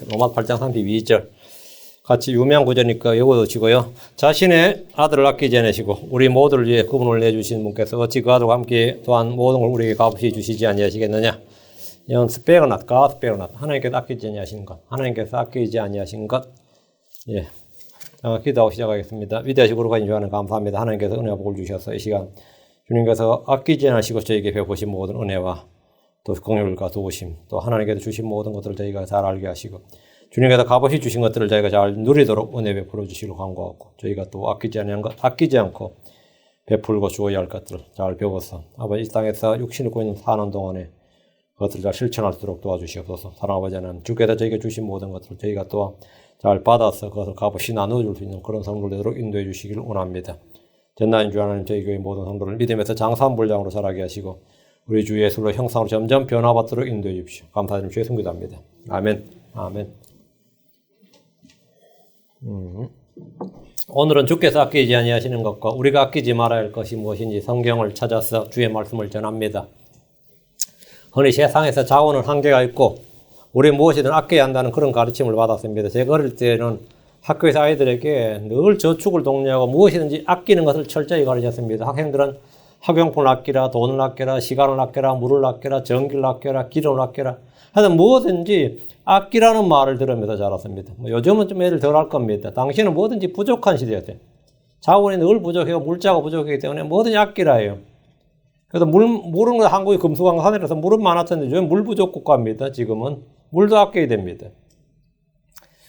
로마 8장 32절. 같이 유명한 구절이니까 이거 치고요. 자신의 아들을 아끼지 않으시고 우리 모두를 위해 그분을 내주신 분께서 어찌 그 아들과 함께 또한 모든 걸 우리에게 값없이 주시지 아니하시겠느냐. 이건 스페어낫, 가스페어낫. 하나님께서 아끼지 아니하신 것. 하나님께서 아끼지 아니하신 것. 예. 기도하고 시작하겠습니다. 위대하시고 거룩하신 주 하나님 감사합니다. 하나님께서 은혜와 복을 주셔서 이 시간 주님께서 아끼지 않으시고 저에게 베푸신 모든 은혜와 또 긍휼과 도우심 또 하나님께서 주신 모든 것들을 저희가 잘 알게 하시고 주님께서 값없이 주신 것들을 저희가 잘 누리도록 은혜 베풀어 주시기를 간구하고 저희가 또 아끼지 않고 베풀고 주어야 할 것들을 잘 배워서 아버지 이 땅에서 육신을 입고 있는 사는 동안에 그것들을 잘 실천할 수 있도록 도와주시옵소서. 사랑 아버지 하나님 주께서 저희에게 주신 모든 것들을 저희가 또 잘 받아서 그것을 값없이 나누어줄 수 있는 그런 성도를 되도록 인도해 주시기를 원합니다. 전나인 주 하나님 저희 교회 모든 성도를 믿음에서 장사한불량으로 자라게 하시고 우리 주 예수로 형상으로 점점 변화받도록 인도해 주십시오. 감사드리며 주의 성기도합니다. 아멘. 아멘. 오늘은 주께서 아끼지 아니하시는 것과 우리가 아끼지 말아야 할 것이 무엇인지 성경을 찾아서 주의 말씀을 전합니다. 흔히 세상에서 자원은 한계가 있고 우리 무엇이든 아껴야 한다는 그런 가르침을 받았습니다. 제가 어릴 때는 학교에서 아이들에게 늘 저축을 독려하고 무엇이든지 아끼는 것을 철저히 가르쳤습니다. 학생들은 학용품을 아끼라, 돈을 아끼라, 시간을 아끼라, 물을 아끼라, 전기를 아끼라, 기름을 아끼라. 하여튼 무엇든지 아끼라는 말을 들으면서 자랐습니다. 요즘은 좀 애들 덜 할 겁니다. 당시에는 뭐든지 부족한 시대였대요. 자원이 늘 부족해요. 물자가 부족하기 때문에 뭐든지 아끼라 해요. 그래서 물은 한국이 금수강산이라서 물은 많았던데 요즘 물 부족 국가입니다. 지금은. 물도 아껴야 됩니다.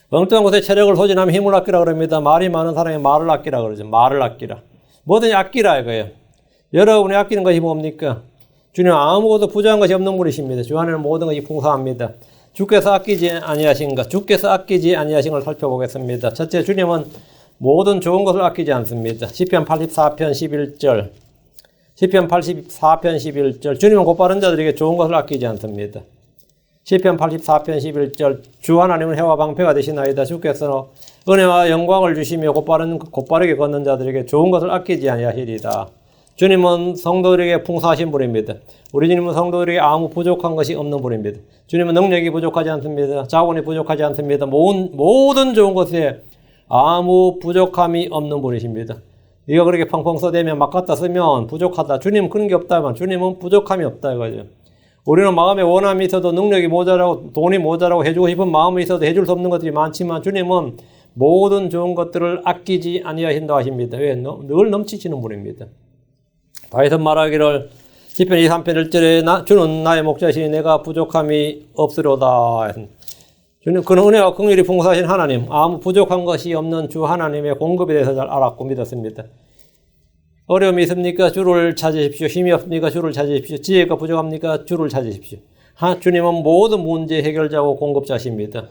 엉뚱한 곳에 체력을 소진하면 힘을 아끼라 그럽니다. 말이 많은 사람이 말을 아끼라 그러죠. 말을 아끼라. 뭐든지 아끼라 이거예요. 여러분이 아끼는 것이 뭡니까? 주님 아무것도 부족한 것이 없는 분이십니다. 주 안에는 모든 것이 풍성합니다. 주께서 아끼지 아니하신 것, 주께서 아끼지 아니하신 걸 살펴보겠습니다. 첫째, 주님은 모든 좋은 것을 아끼지 않습니다. 시편 84편 11절. 시편 84편 11절. 주님은 곧바른 자들에게 좋은 것을 아끼지 않습니다. 시편 84편 11절. 주 하나님은 해와 방패가 되시나이다. 주께서 은혜와 영광을 주시며 곧바르게 걷는 자들에게 좋은 것을 아끼지 아니하시리다. 주님은 성도들에게 풍성하신 분입니다. 우리 주님은 성도들에게 아무 부족한 것이 없는 분입니다. 주님은 능력이 부족하지 않습니다. 자원이 부족하지 않습니다. 모든 좋은 것에 아무 부족함이 없는 분이십니다. 이거 그렇게 펑펑 써대면 막 갖다 쓰면 부족하다. 주님은 그런 게 없다면 주님은 부족함이 없다 이거죠. 우리는 마음에 원함이 있어도 능력이 모자라고 돈이 모자라고 해주고 싶은 마음이 있어도 해줄 수 없는 것들이 많지만 주님은 모든 좋은 것들을 아끼지 아니하신다 하십니다. 왜? 늘 넘치시는 분입니다. 다윗은 말하기를 시편 23편 1절에 주는 나의 목자시니 내가 부족함이 없으로다. 주님 그는 은혜와 긍휼이 풍성하신 하나님, 아무 부족한 것이 없는 주 하나님의 공급에 대해서 잘 알았고 믿었습니다. 어려움이 있습니까? 주를 찾으십시오. 힘이 없습니까? 주를 찾으십시오. 지혜가 부족합니까? 주를 찾으십시오. 주님은 모든 문제 해결자고 공급자십니다.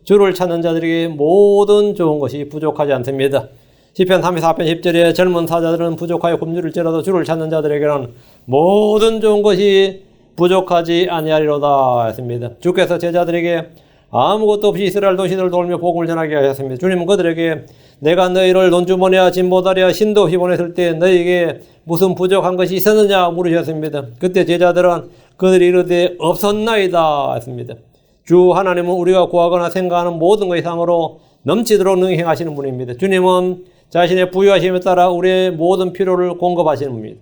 주를 찾는 자들에게 모든 좋은 것이 부족하지 않습니다. 시편 34편 10절에 젊은 사자들은 부족하여 굶주릴지라도 주를 찾는 자들에게는 모든 좋은 것이 부족하지 아니하리로다 했습니다. 주께서 제자들에게 아무것도 없이 이스라엘 도시들을 돌며 복음을 전하게 하셨습니다. 주님은 그들에게 내가 너희를 논주머니와 진보다리와 신도 없이 보냈을 때 너희에게 무슨 부족한 것이 있었느냐 물으셨습니다. 그때 제자들은 그들이 이르되 없었나이다 했습니다. 주 하나님은 우리가 구하거나 생각하는 모든 것 이상으로 넘치도록 능히 행하시는 분입니다. 주님은 자신의 부유하심에 따라 우리의 모든 필요를 공급하시는 분입니다.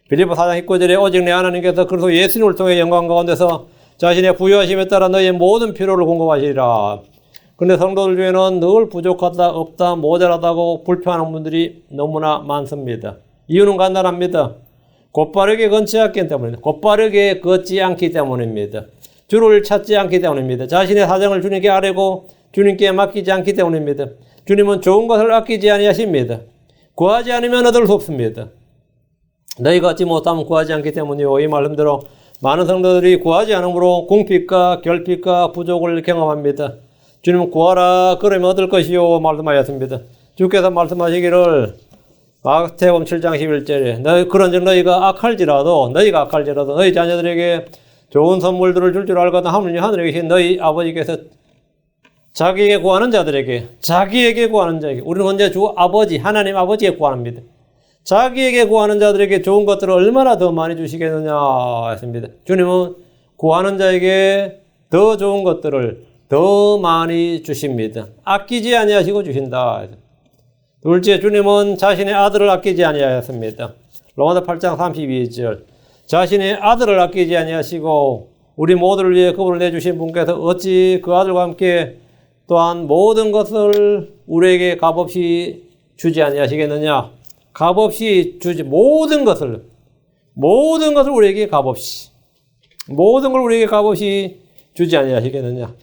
빌립보 4장 19절에 오직 내 하나님께서 그리스도 예수님을 통해 영광 가운데서 자신의 부유하심에 따라 너희의 모든 필요를 공급하시리라. 그런데 성도들 중에는 늘 부족하다, 없다, 모자라다고 불평하는 분들이 너무나 많습니다. 이유는 간단합니다. 곧바르게 걷지 않기 때문입니다. 곧바르게 걷지 않기 때문입니다. 주를 찾지 않기 때문입니다. 자신의 사정을 주님께 아뢰고 주님께 맡기지 않기 때문입니다. 주님은 좋은 것을 아끼지 아니하십니다. 구하지 않으면 얻을 수 없습니다. 너희가 얻지 못하면 구하지 않기 때문이요. 이 말씀대로 많은 성도들이 구하지 않으므로 궁핍과 결핍과 부족을 경험합니다. 주님은 구하라 그러면 얻을 것이요 말씀하셨습니다. 주께서 말씀하시기를 마태복음 7장 11절에 그런즉 너희가 악할지라도 너희 자녀들에게 좋은 선물들을 줄 알거든 하늘에 계신 너희 아버지께서 자기에게 구하는 자들에게 우리는 언제 주 아버지 하나님 아버지에 구합니다. 자기에게 구하는 자들에게 좋은 것들을 얼마나 더 많이 주시겠느냐 했습니다. 주님은 구하는 자에게 더 좋은 것들을 더 많이 주십니다. 아끼지 아니하시고 주신다. 둘째, 주님은 자신의 아들을 아끼지 아니하였습니다. 로마서 8장 32절. 자신의 아들을 아끼지 아니하시고 우리 모두를 위해 그분을 내주신 분께서 어찌 그 아들과 함께 또한 모든 것을 우리에게 값없이 주지 아니하시겠느냐? 값없이 주지, 모든 것을 우리에게 값없이, 모든 걸 우리에게 값없이 주지 아니하시겠느냐?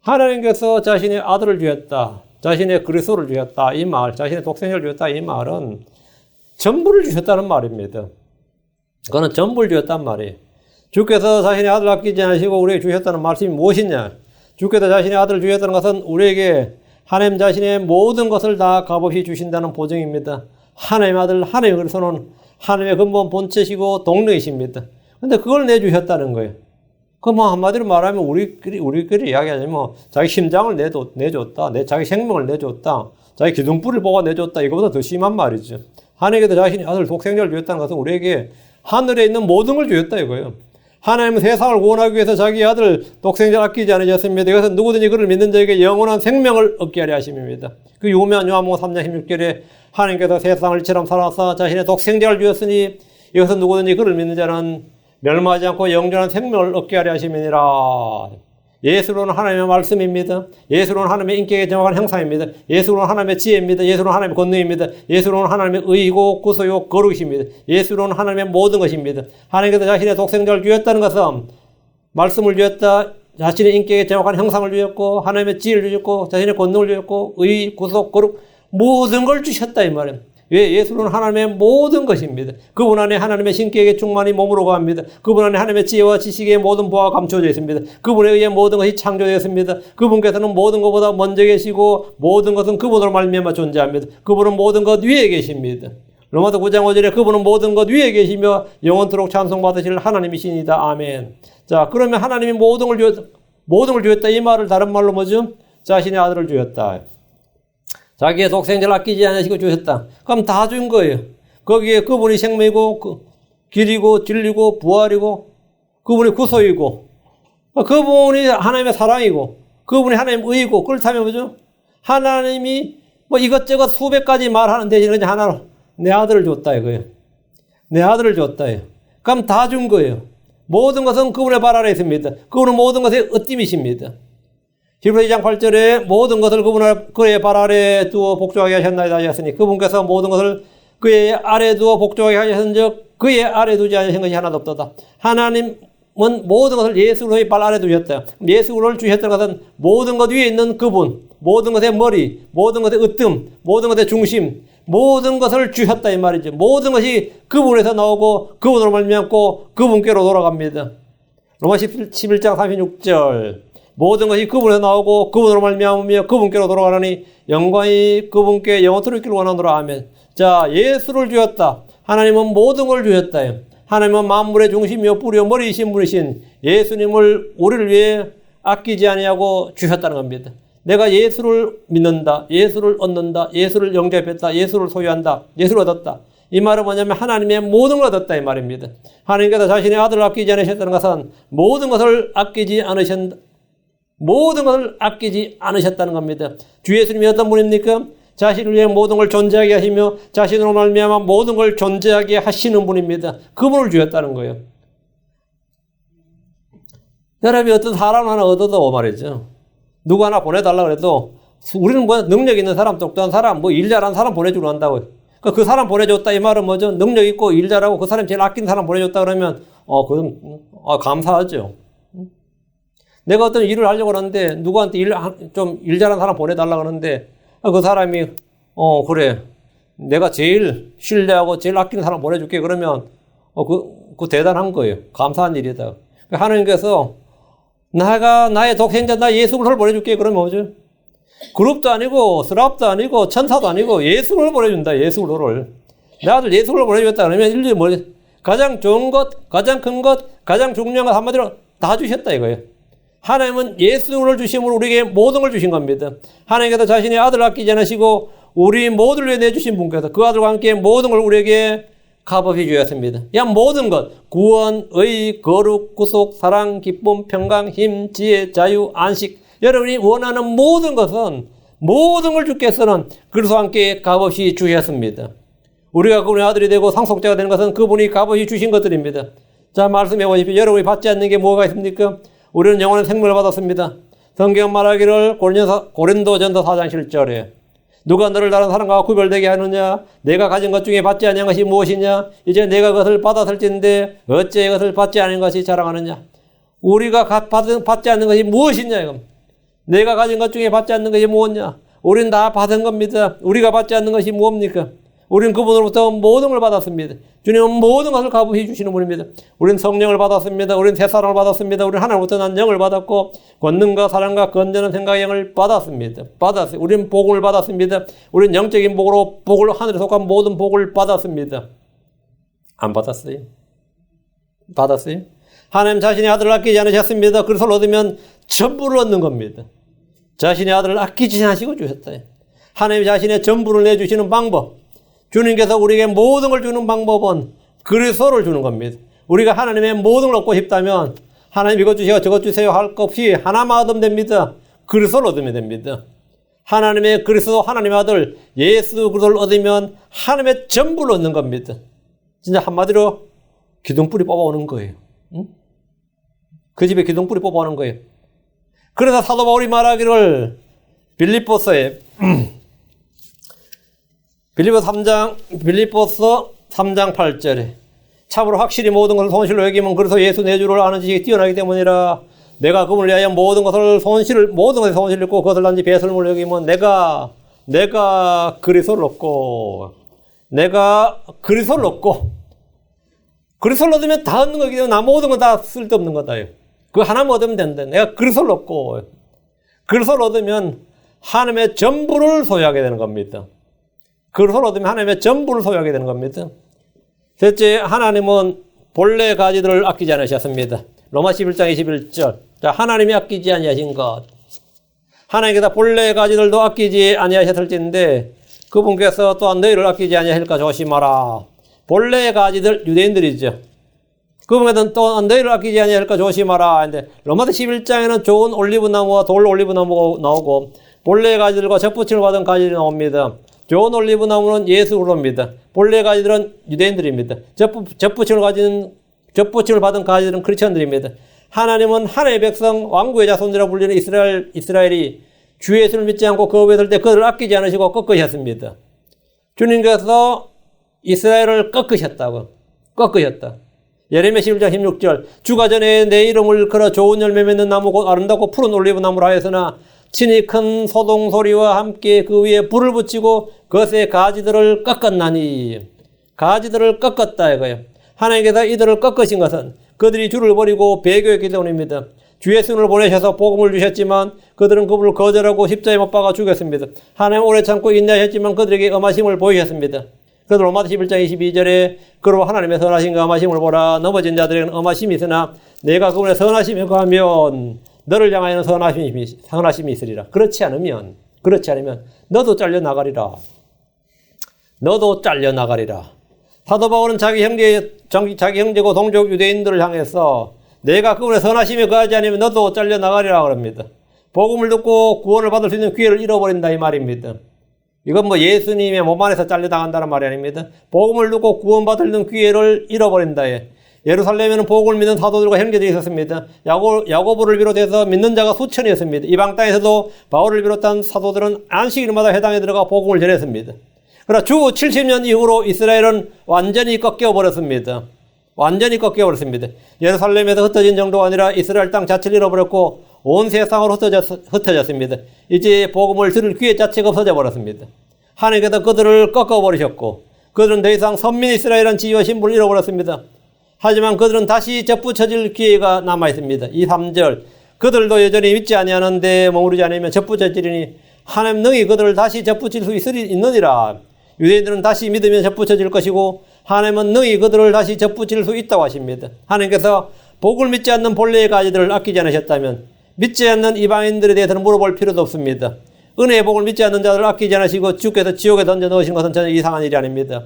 하나님께서 자신의 아들을 주셨다, 자신의 그리스도를 주셨다, 이 말, 자신의 독생자를 주셨다, 이 말은 전부를 주셨다는 말입니다. 그거는 전부를 주셨단 말이에요. 주께서 자신의 아들을 아끼지 않으시고 우리에게 주셨다는 말씀이 무엇이냐? 주께서 자신의 아들을 주셨다는 것은 우리에게 하나님 자신의 모든 것을 다 값없이 주신다는 보증입니다. 하나님의 아들, 하나님의 그리스도는 하나님의 근본 본체시고 동력이십니다. 근데 그걸 내주셨다는 거예요. 그 뭐 한마디로 말하면 우리끼리 이야기하자면 뭐 자기 심장을 내줬다, 자기 생명을 내줬다, 자기 기둥불을 뽑아 내줬다, 이거보다 더 심한 말이죠. 하나님께서 자신의 아들 독생자를 주셨다는 것은 우리에게 하늘에 있는 모든 걸 주셨다 이거예요. 하나님은 세상을 구원하기 위해서 자기 아들 독생자를 아끼지 않으셨습니다. 이것은 누구든지 그를 믿는 자에게 영원한 생명을 얻게 하려 하심입니다. 그 유명한 요한복음 3장 16절에 하나님께서 세상을 이처럼 사랑하사 자신의 독생자를 주었으니 이것은 누구든지 그를 믿는 자는 멸망하지 않고 영원한 생명을 얻게 하려 하심이니라. 예수로는 하나님의 말씀입니다. 예수로는 하나님의 인격의 정확한 형상입니다. 예수로는 하나님의 지혜입니다. 예수로는 하나님의 권능입니다. 예수로는 하나님의 의이고 구속이고 거룩이십니다. 예수로는 하나님의 모든 것입니다. 하나님께서 자신의 독생자를 주셨다는 것은 말씀을 주셨다, 자신의 인격의 정확한 형상을 주셨고 하나님의 지혜를 주셨고 자신의 권능을 주셨고 의, 구속, 거룩 모든 걸 주셨다 이 말이에요. 왜? 예수는 하나님의 모든 것입니다. 그분 안에 하나님의 신격의 충만이 몸으로 거합니다. 그분 안에 하나님의 지혜와 지식의 모든 보화가 감춰져 있습니다. 그분에 의해 모든 것이 창조되었습니다. 그분께서는 모든 것보다 먼저 계시고 모든 것은 그분으로 말미암아 존재합니다. 그분은 모든 것 위에 계십니다. 로마서 9장 5절에 그분은 모든 것 위에 계시며 영원토록 찬송받으실 하나님이시니다. 아멘. 자, 그러면 하나님이 모든 걸 주었다 이 말을 다른 말로 뭐죠? 자신의 아들을 주었다. 자기의 독생자를 아끼지 않으시고 주셨다. 그럼 다 준 거예요. 거기에 그분이 생명이고 길이고 진리고 부활이고 그분이 구속이고 그분이 하나님의 사랑이고 그분이 하나님의 의이고 그렇다면 뭐죠? 하나님이 뭐 이것저것 수백 가지 말하는 대신에 하나로 내 아들을 줬다 이거예요. 내 아들을 줬다. 그럼 다 준 거예요. 모든 것은 그분의 발 아래 있습니다. 그분은 모든 것의 으뜸이십니다. 히브리 2장 8절에 모든 것을 그의 발 아래 두어 복종하게 하셨나이다 하셨으니 그분께서 모든 것을 그의 아래 두어 복종하게 하셨은즉 그의 아래 두지 않으신 것이 하나도 없도다. 하나님은 모든 것을 예수 그리스도의 발 아래 두셨다. 예수 그리스도를 주셨다는 것은 모든 것 위에 있는 그분, 모든 것의 머리, 모든 것의 으뜸, 모든 것의 중심, 모든 것을 주셨다 이 말이죠. 모든 것이 그분에서 나오고 그분으로 말미암고 그분께로 돌아갑니다. 로마 11장 36절 모든 것이 그분에서 나오고 그분으로 말미암으며 그분께로 돌아가니 영광이 그분께 영원토록 있기를 원하노라. 아멘. 자, 예수를 주었다. 하나님은 모든 걸 주셨다. 하나님은 만물의 중심이요 뿌리요 머리이신 분이신 예수님을 우리를 위해 아끼지 아니하고 주셨다는 겁니다. 내가 예수를 믿는다, 예수를 얻는다, 예수를 영접했다, 예수를 소유한다, 예수를 얻었다. 이 말은 뭐냐면 하나님의 모든 걸 얻었다 이 말입니다. 하나님께서 자신의 아들을 아끼지 않으셨다는 것은 모든 것을 아끼지 않으셨다는 겁니다. 주 예수님이 어떤 분입니까? 자신을 위해 모든 걸 존재하게 하시며 자신으로 말미암아 모든 걸 존재하게 하시는 분입니다. 그분을 주셨다는 거예요. 여러분이 어떤 사람 하나 얻어도 말이죠. 누구 하나 보내달라고 해도 우리는 뭐 능력 있는 사람, 똑똑한 사람, 뭐 일 잘하는 사람 보내주려 한다고요. 그 사람 보내줬다 이 말은 뭐죠? 능력 있고 일 잘하고 그 사람 제일 아낀 사람 보내줬다 그러면 그건 감사하죠. 내가 어떤 일을 하려고 하는데 누구한테 좀 일 잘하는 사람 보내달라고 하는데 그 사람이 그래 내가 제일 신뢰하고 제일 아끼는 사람 보내줄게 그러면 그 대단한 거예요. 감사한 일이다. 하나님께서 나의 독생자 나 예수 그리스도를 보내줄게 그러면 뭐죠? 그룹도 아니고 스랍도 아니고 천사도 아니고 예수 그리스도를 보내준다. 예수 그리스도를 내 아들 예수 그리스도를 보내주겠다 그러면 인류의 뭐 가장 좋은 것, 가장 큰 것, 가장 중요한 것 한마디로 다 주셨다 이거예요. 하나님은 예수를 주심으로 우리에게 모든 걸 주신 겁니다. 하나님께서 자신의 아들을 아끼지 않으시고 우리 모두를 위해 내주신 분께서 그 아들과 함께 모든 걸 우리에게 값없이 주셨습니다. 그냥 모든 것, 구원, 의, 거룩, 구속, 사랑, 기쁨, 평강, 힘, 지혜, 자유, 안식 여러분이 원하는 모든 것은 모든 걸 주께서는 그리스도와 함께 값없이 주셨습니다. 우리가 그분의 아들이 되고 상속자가 되는 것은 그분이 값없이 주신 것들입니다. 자, 말씀해 보십시오. 여러분이 받지 않는 게 뭐가 있습니까? 우리는 영원한 생명을 받았습니다. 성경 말하기를 고린도전서 4장 7절에 누가 너를 다른 사람과 구별되게 하느냐? 내가 가진 것 중에 받지 아니한 것이 무엇이냐? 이제 내가 그것을 받았을진데 어째 그것을 받지 않은 것이 자랑하느냐? 우리가 받지 않는 것이 무엇이냐? 이건. 내가 가진 것 중에 받지 않는 것이 무엇이냐? 우리는 다 받은 겁니다. 우리가 받지 않는 것이 무엇입니까? 우리는 그분으로부터 모든 걸 받았습니다. 주님은 모든 것을 값없이 주시는 분입니다. 우리는 성령을 받았습니다. 우리는 새 사랑을 받았습니다. 우리는 하나님부터 난 영을 받았고 권능과 사랑과 건전한 생각의 영을 받았습니다. 받았어요. 우리는 복을 받았습니다. 우리는 영적인 복으로 하늘에 속한 모든 복을 받았습니다. 안 받았어요? 받았어요? 하나님 자신의 아들을 아끼지 않으셨습니다. 그것을 얻으면 전부를 얻는 겁니다. 자신의 아들을 아끼지 않으시고 주셨다. 하나님 자신의 전부를 내주시는 방법. 주님께서 우리에게 모든 걸 주는 방법은 그리스도를 주는 겁니다. 우리가 하나님의 모든 걸 얻고 싶다면 하나님 이것 주세요 저것 주세요 할 것 없이 하나만 얻으면 됩니다. 그리스도를 얻으면 됩니다. 하나님의 그리스도 하나님의 아들 예수 그리스도를 얻으면 하나님의 전부를 얻는 겁니다. 진짜 한마디로 기둥뿌리 뽑아오는 거예요. 응? 그 집에 기둥뿌리 뽑아오는 거예요. 그래서 사도 바울이 말하기를 빌립보서 3장 8절에 참으로 확실히 모든 것을 손실로 여기면 그래서 예수 내 주를 아는 지식이 뛰어나기 때문이라. 내가 그분을 위하여 모든 것을 손실을 입고 그것을 단지 배설물로 여기면 내가 그리스도를 얻고 그리스도를 얻으면 다 얻는 거기 때문에 나 모든 건 다 쓸데없는 거다. 그 하나만 얻으면 된다. 내가 그리스도를 얻고 그리스도를 얻으면 하나님의 전부를 소유하게 되는 겁니다. 그리스도를 얻으면 하나님의 전부를 소유하게 되는 겁니다. 셋째, 하나님은 본래 가지들을 아끼지 않으셨습니다. 로마 11장 21절. 자, 하나님이 아끼지 아니하신 것. 하나님께서 본래 가지들도 아끼지 아니하셨을진데 그분께서 또한 너희를 아끼지 아니하실까 조심하라. 본래 가지들 유대인들이죠. 그분께서는 또한 너희를 아끼지 아니하실까 조심하라. 근데 로마서 11장에는 좋은 올리브나무와 돌 올리브나무가 나오고 본래 가지들과 접붙임을 받은 가지들이 나옵니다. 좋은 올리브나무는 예수 그리스도입니다. 본래 가지들은 유대인들입니다. 접붙임을 받은 가지들은 크리스천들입니다. 하나님은 하나님의 백성 왕국의 자손이라고 불리는 이스라엘이 주 예수를 믿지 않고 거부했을 때 그들을 아끼지 않으시고 꺾으셨습니다. 주님께서 이스라엘을 꺾으셨다. 예레미야 11장 16절 주가 전에 내 이름을 걸어 좋은 열매 맺는 나무 곧 아름답고 푸른 올리브나무라 하였으나 친히 큰 소동 소리와 함께 그 위에 불을 붙이고 그것의 가지들을 꺾었나니. 가지들을 꺾었다 이거예요. 하나님께서 이들을 꺾으신 것은 그들이 주를 버리고 배교했기 때문입니다. 주 예수를 보내셔서 복음을 주셨지만 그들은 그분을 거절하고 십자가에 못 박아 죽였습니다. 하나님 오래 참고 인내하셨지만 그들에게 엄하심을 보이셨습니다. 그래서 로마서 11장 22절에 그로 하나님의 선하심과 엄하심을 보라. 넘어진 자들에게는 엄하심이 있으나 내가 그분의 선하심에 거하면 너를 향하여는 선하심이 있으리라. 그렇지 않으면 너도 잘려나가리라. 사도 바울은 자기 형제고 동족 유대인들을 향해서 내가 그분의 선하심에 거하지 않으면 너도 잘려나가리라 그럽니다. 복음을 듣고 구원을 받을 수 있는 기회를 잃어버린다 이 말입니다. 이건 예수님의 몸 안에서 잘려나간다는 말이 아닙니다. 복음을 듣고 구원받을 수 있는 기회를 잃어버린다. 예루살렘에는 복음을 믿는 사도들과 형제들이 있었습니다. 야고보를 비롯해서 믿는 자가 수천이었습니다. 이방 땅에서도 바울을 비롯한 사도들은 안식일마다 회당에 들어가 복음을 전했습니다. 그러나 주 70년 이후로 이스라엘은 완전히 꺾여버렸습니다. 예루살렘에서 흩어진 정도가 아니라 이스라엘 땅 자체를 잃어버렸고 온 세상으로 흩어졌습니다. 이제 복음을 들을 기회 자체가 없어져 버렸습니다. 하나님께서 그들을 꺾어버리셨고 그들은 더 이상 선민 이스라엘은 지위와 신분을 잃어버렸습니다. 하지만 그들은 다시 접붙여질 기회가 남아있습니다. 2, 3절 그들도 여전히 믿지 아니하는데 머무르지 않으면 접붙여지리니 하나님 능히 그들을 다시 접붙일 수 있느니라. 유대인들은 다시 믿으면 접붙여질 것이고 하나님은 능히 그들을 다시 접붙일 수 있다고 하십니다. 하나님께서 복을 믿지 않는 본래의 가지들을 아끼지 않으셨다면 믿지 않는 이방인들에 대해서는 물어볼 필요도 없습니다. 은혜의 복을 믿지 않는 자들을 아끼지 않으시고 주께서 지옥에 던져 넣으신 것은 전혀 이상한 일이 아닙니다.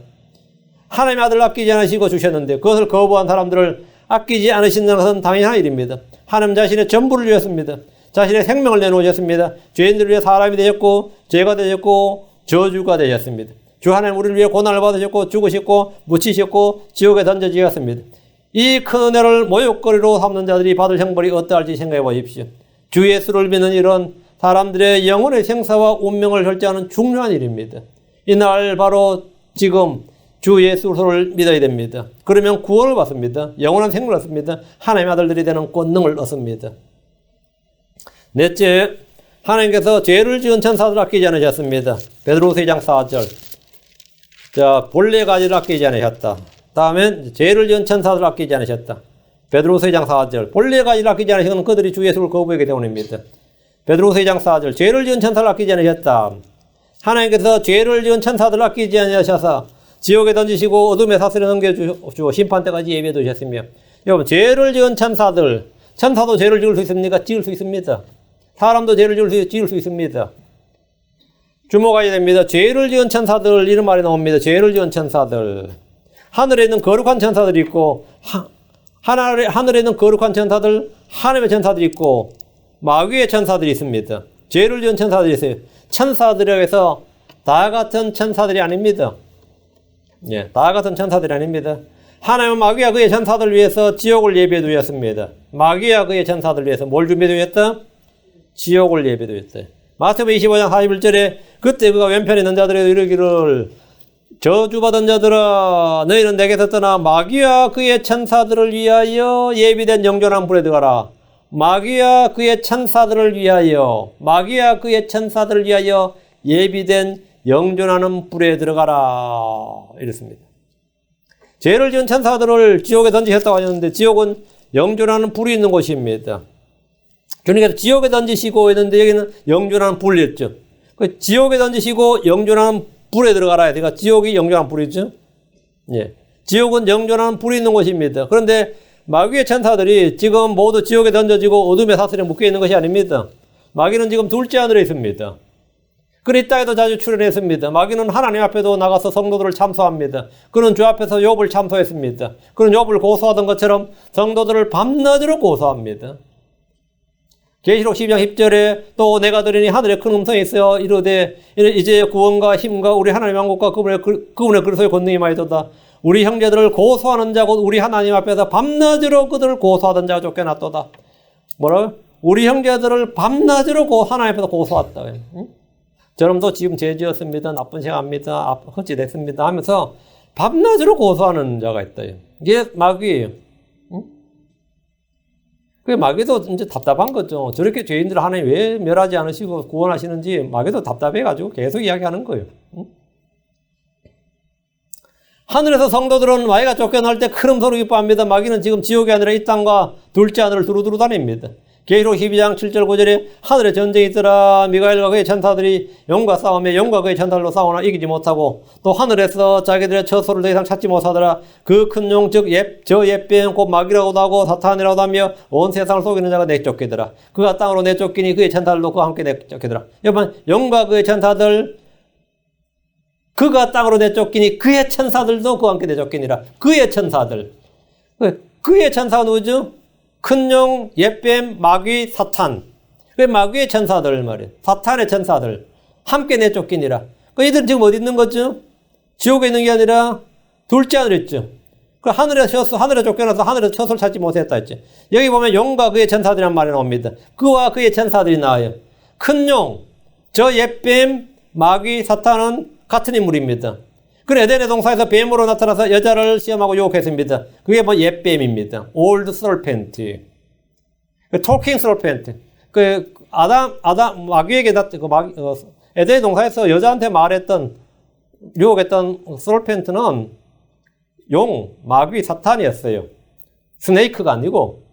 하나님의 아들을 아끼지 않으시고 주셨는데 그것을 거부한 사람들을 아끼지 않으신다는 것은 당연한 일입니다. 하나님 자신의 전부를 주셨습니다. 자신의 생명을 내놓으셨습니다. 죄인들을 위해 사람이 되셨고 죄가 되셨고 저주가 되셨습니다. 주 하나님 우리를 위해 고난을 받으셨고 죽으셨고 묻히셨고 지옥에 던져지셨습니다. 이 큰 은혜를 모욕거리로 삼는 자들이 받을 형벌이 어떠할지 생각해 보십시오. 주 예수를 믿는 이런 사람들의 영혼의 생사와 운명을 결정하는 중요한 일입니다. 이날 바로 지금 주 예수를 믿어야 됩니다. 그러면 구원을 받습니다. 영원한 생명을 얻습니다. 하나님의 아들들이 되는 권능을 얻습니다. 넷째, 하나님께서 죄를 지은 천사들을 아끼지 않으셨습니다. 베드로서 2장 4절. 자, 본래 가지를 아끼지 않으셨다. 다음엔 죄를 지은 천사들을 아끼지 않으셨다. 베드로서 2장 4절. 본래 가지를 아끼지 않으시는 그들이 주 예수를 거부하게 때문입니다. 베드로서 2장 4절. 죄를 지은 천사를 아끼지 않으셨다. 하나님께서 죄를 지은 천사들을 아끼지 않으셔서 지옥에 던지시고 어둠에 사슬에 넘겨주시고 심판때까지 예비해 두셨으며, 여러분, 죄를 지은 천사들, 천사도 죄를 지을 수 있습니까? 지을 수 있습니다. 사람도 죄를 지을 수 있습니다. 주목해야 됩니다. 죄를 지은 천사들, 이런 말이 나옵니다. 죄를 지은 천사들. 하늘에 있는 거룩한 천사들이 있고, 하늘에 있는 거룩한 천사들, 하나님의 천사들이 있고, 마귀의 천사들이 있습니다. 죄를 지은 천사들이 있어요. 천사들에 해서 다 같은 천사들이 아닙니다. 예, 다 같은 천사들이 아닙니다. 하나님은 마귀와 그의 천사들을 위해서 지옥을 예비해 두셨습니다. 마귀와 그의 천사들을 위해서 뭘 준비해 두셨다? 지옥을 예비해 두셨다. 마태복음 25장 41절에 그때 그가 왼편에 있는 자들에게 이르기를 저주받은 자들아 너희는 내게서 떠나 마귀와 그의 천사들을 위하여 예비된 영존한 불에 들어가라. 마귀와 그의 천사들을 위하여, 마귀와 그의 천사들을 위하여 예비된 영존하는 불에 들어가라. 이랬습니다. 죄를 지은 천사들을 지옥에 던지셨다고 하셨는데 지옥은 영존하는 불이 있는 곳입니다. 그러니까 지옥에 던지시고 했는데 여기는 영존하는 불이었죠. 지옥에 던지시고 영존하는 불에 들어가라. 그러니까 지옥이 영존하는 불이죠. 예. 지옥은 영존하는 불이 있는 곳입니다. 그런데 마귀의 천사들이 지금 모두 지옥에 던져지고 어둠의 사슬에 묶여 있는 것이 아닙니다. 마귀는 지금 둘째 하늘에 있습니다. 그는 이 땅에도 자주 출현했습니다. 마귀는 하나님 앞에도 나가서 성도들을 참소합니다. 그는 주 앞에서 욥을 참소했습니다. 그는 욥을 고소하던 것처럼 성도들을 밤낮으로 고소합니다. 계시록 12장 10절에 또 내가 들으니 하늘에 큰 음성이 있어 이르되 이제 구원과 힘과 우리 하나님 왕국과 그분의 그리스도의 권능이 많이도다. 우리 형제들을 고소하는 자 곧 우리 하나님 앞에서 밤낮으로 그들을 고소하던 자가 쫓겨났도다. 뭐라고요? 우리 형제들을 밤낮으로 하나님 앞에서 고소했다. 응? 저놈도 지금 죄 지었습니다. 나쁜 생각합니다. 헛짓했습니다. 하면서 밤낮으로 고소하는 자가 있다. 이게 마귀예요. 응? 그 마귀도 이제 답답한 거죠. 저렇게 죄인들을 하나님 왜 멸하지 않으시고 구원하시는지 마귀도 답답해가지고 계속 이야기하는 거예요. 응? 하늘에서 성도들은 마귀가 쫓겨날 때 큰 음소로 기뻐합니다. 마귀는 지금 지옥이 아니라 이 땅과 둘째 하늘을 두루두루 다닙니다. 계시록 12장 7절 9절에 하늘에 전쟁이 있더라. 미가엘과 그의 천사들이 영과 싸우며 영과 그의 천사들로 싸우나 이기지 못하고 또 하늘에서 자기들의 처소를 더 이상 찾지 못하더라. 그 큰 용 즉 저 옛뱀 곧 마귀라고도 하고 사탄이라고도 하며 온 세상을 속이는 자가 내쫓기더라. 그가 땅으로 내쫓기니 그의 천사들도 그와 함께 내쫓기더라. 여러분, 영과 그의 천사들, 그가 땅으로 내쫓기니 그의 천사들도 그와 함께 내쫓기니라. 그의 천사들. 그의 천사가 누구죠? 큰 용, 옛뱀, 마귀, 사탄. 그 마귀의 천사들 말이에요. 사탄의 천사들. 함께 내쫓기니라. 이들은 지금 어디 있는 거죠? 지옥에 있는 게 아니라 둘째 하늘에 있죠. 그 하늘에 쫓겨나서 하늘에서 처소를 찾지 못했다 했죠. 여기 보면 용과 그의 천사들이란 말이 나옵니다. 그와 그의 천사들이 나와요. 큰 용, 저 옛뱀, 마귀, 사탄은 같은 인물입니다. 그 에덴의 동산에서 뱀으로 나타나서 여자를 시험하고 유혹했습니다. 그게 뭐 옛뱀입니다. Old Serpent. Talking Serpent. 마귀에게 에덴의 동산에서 여자한테 말했던, 유혹했던 Serpent는 용, 마귀, 사탄이었어요. 스네이크가 아니고,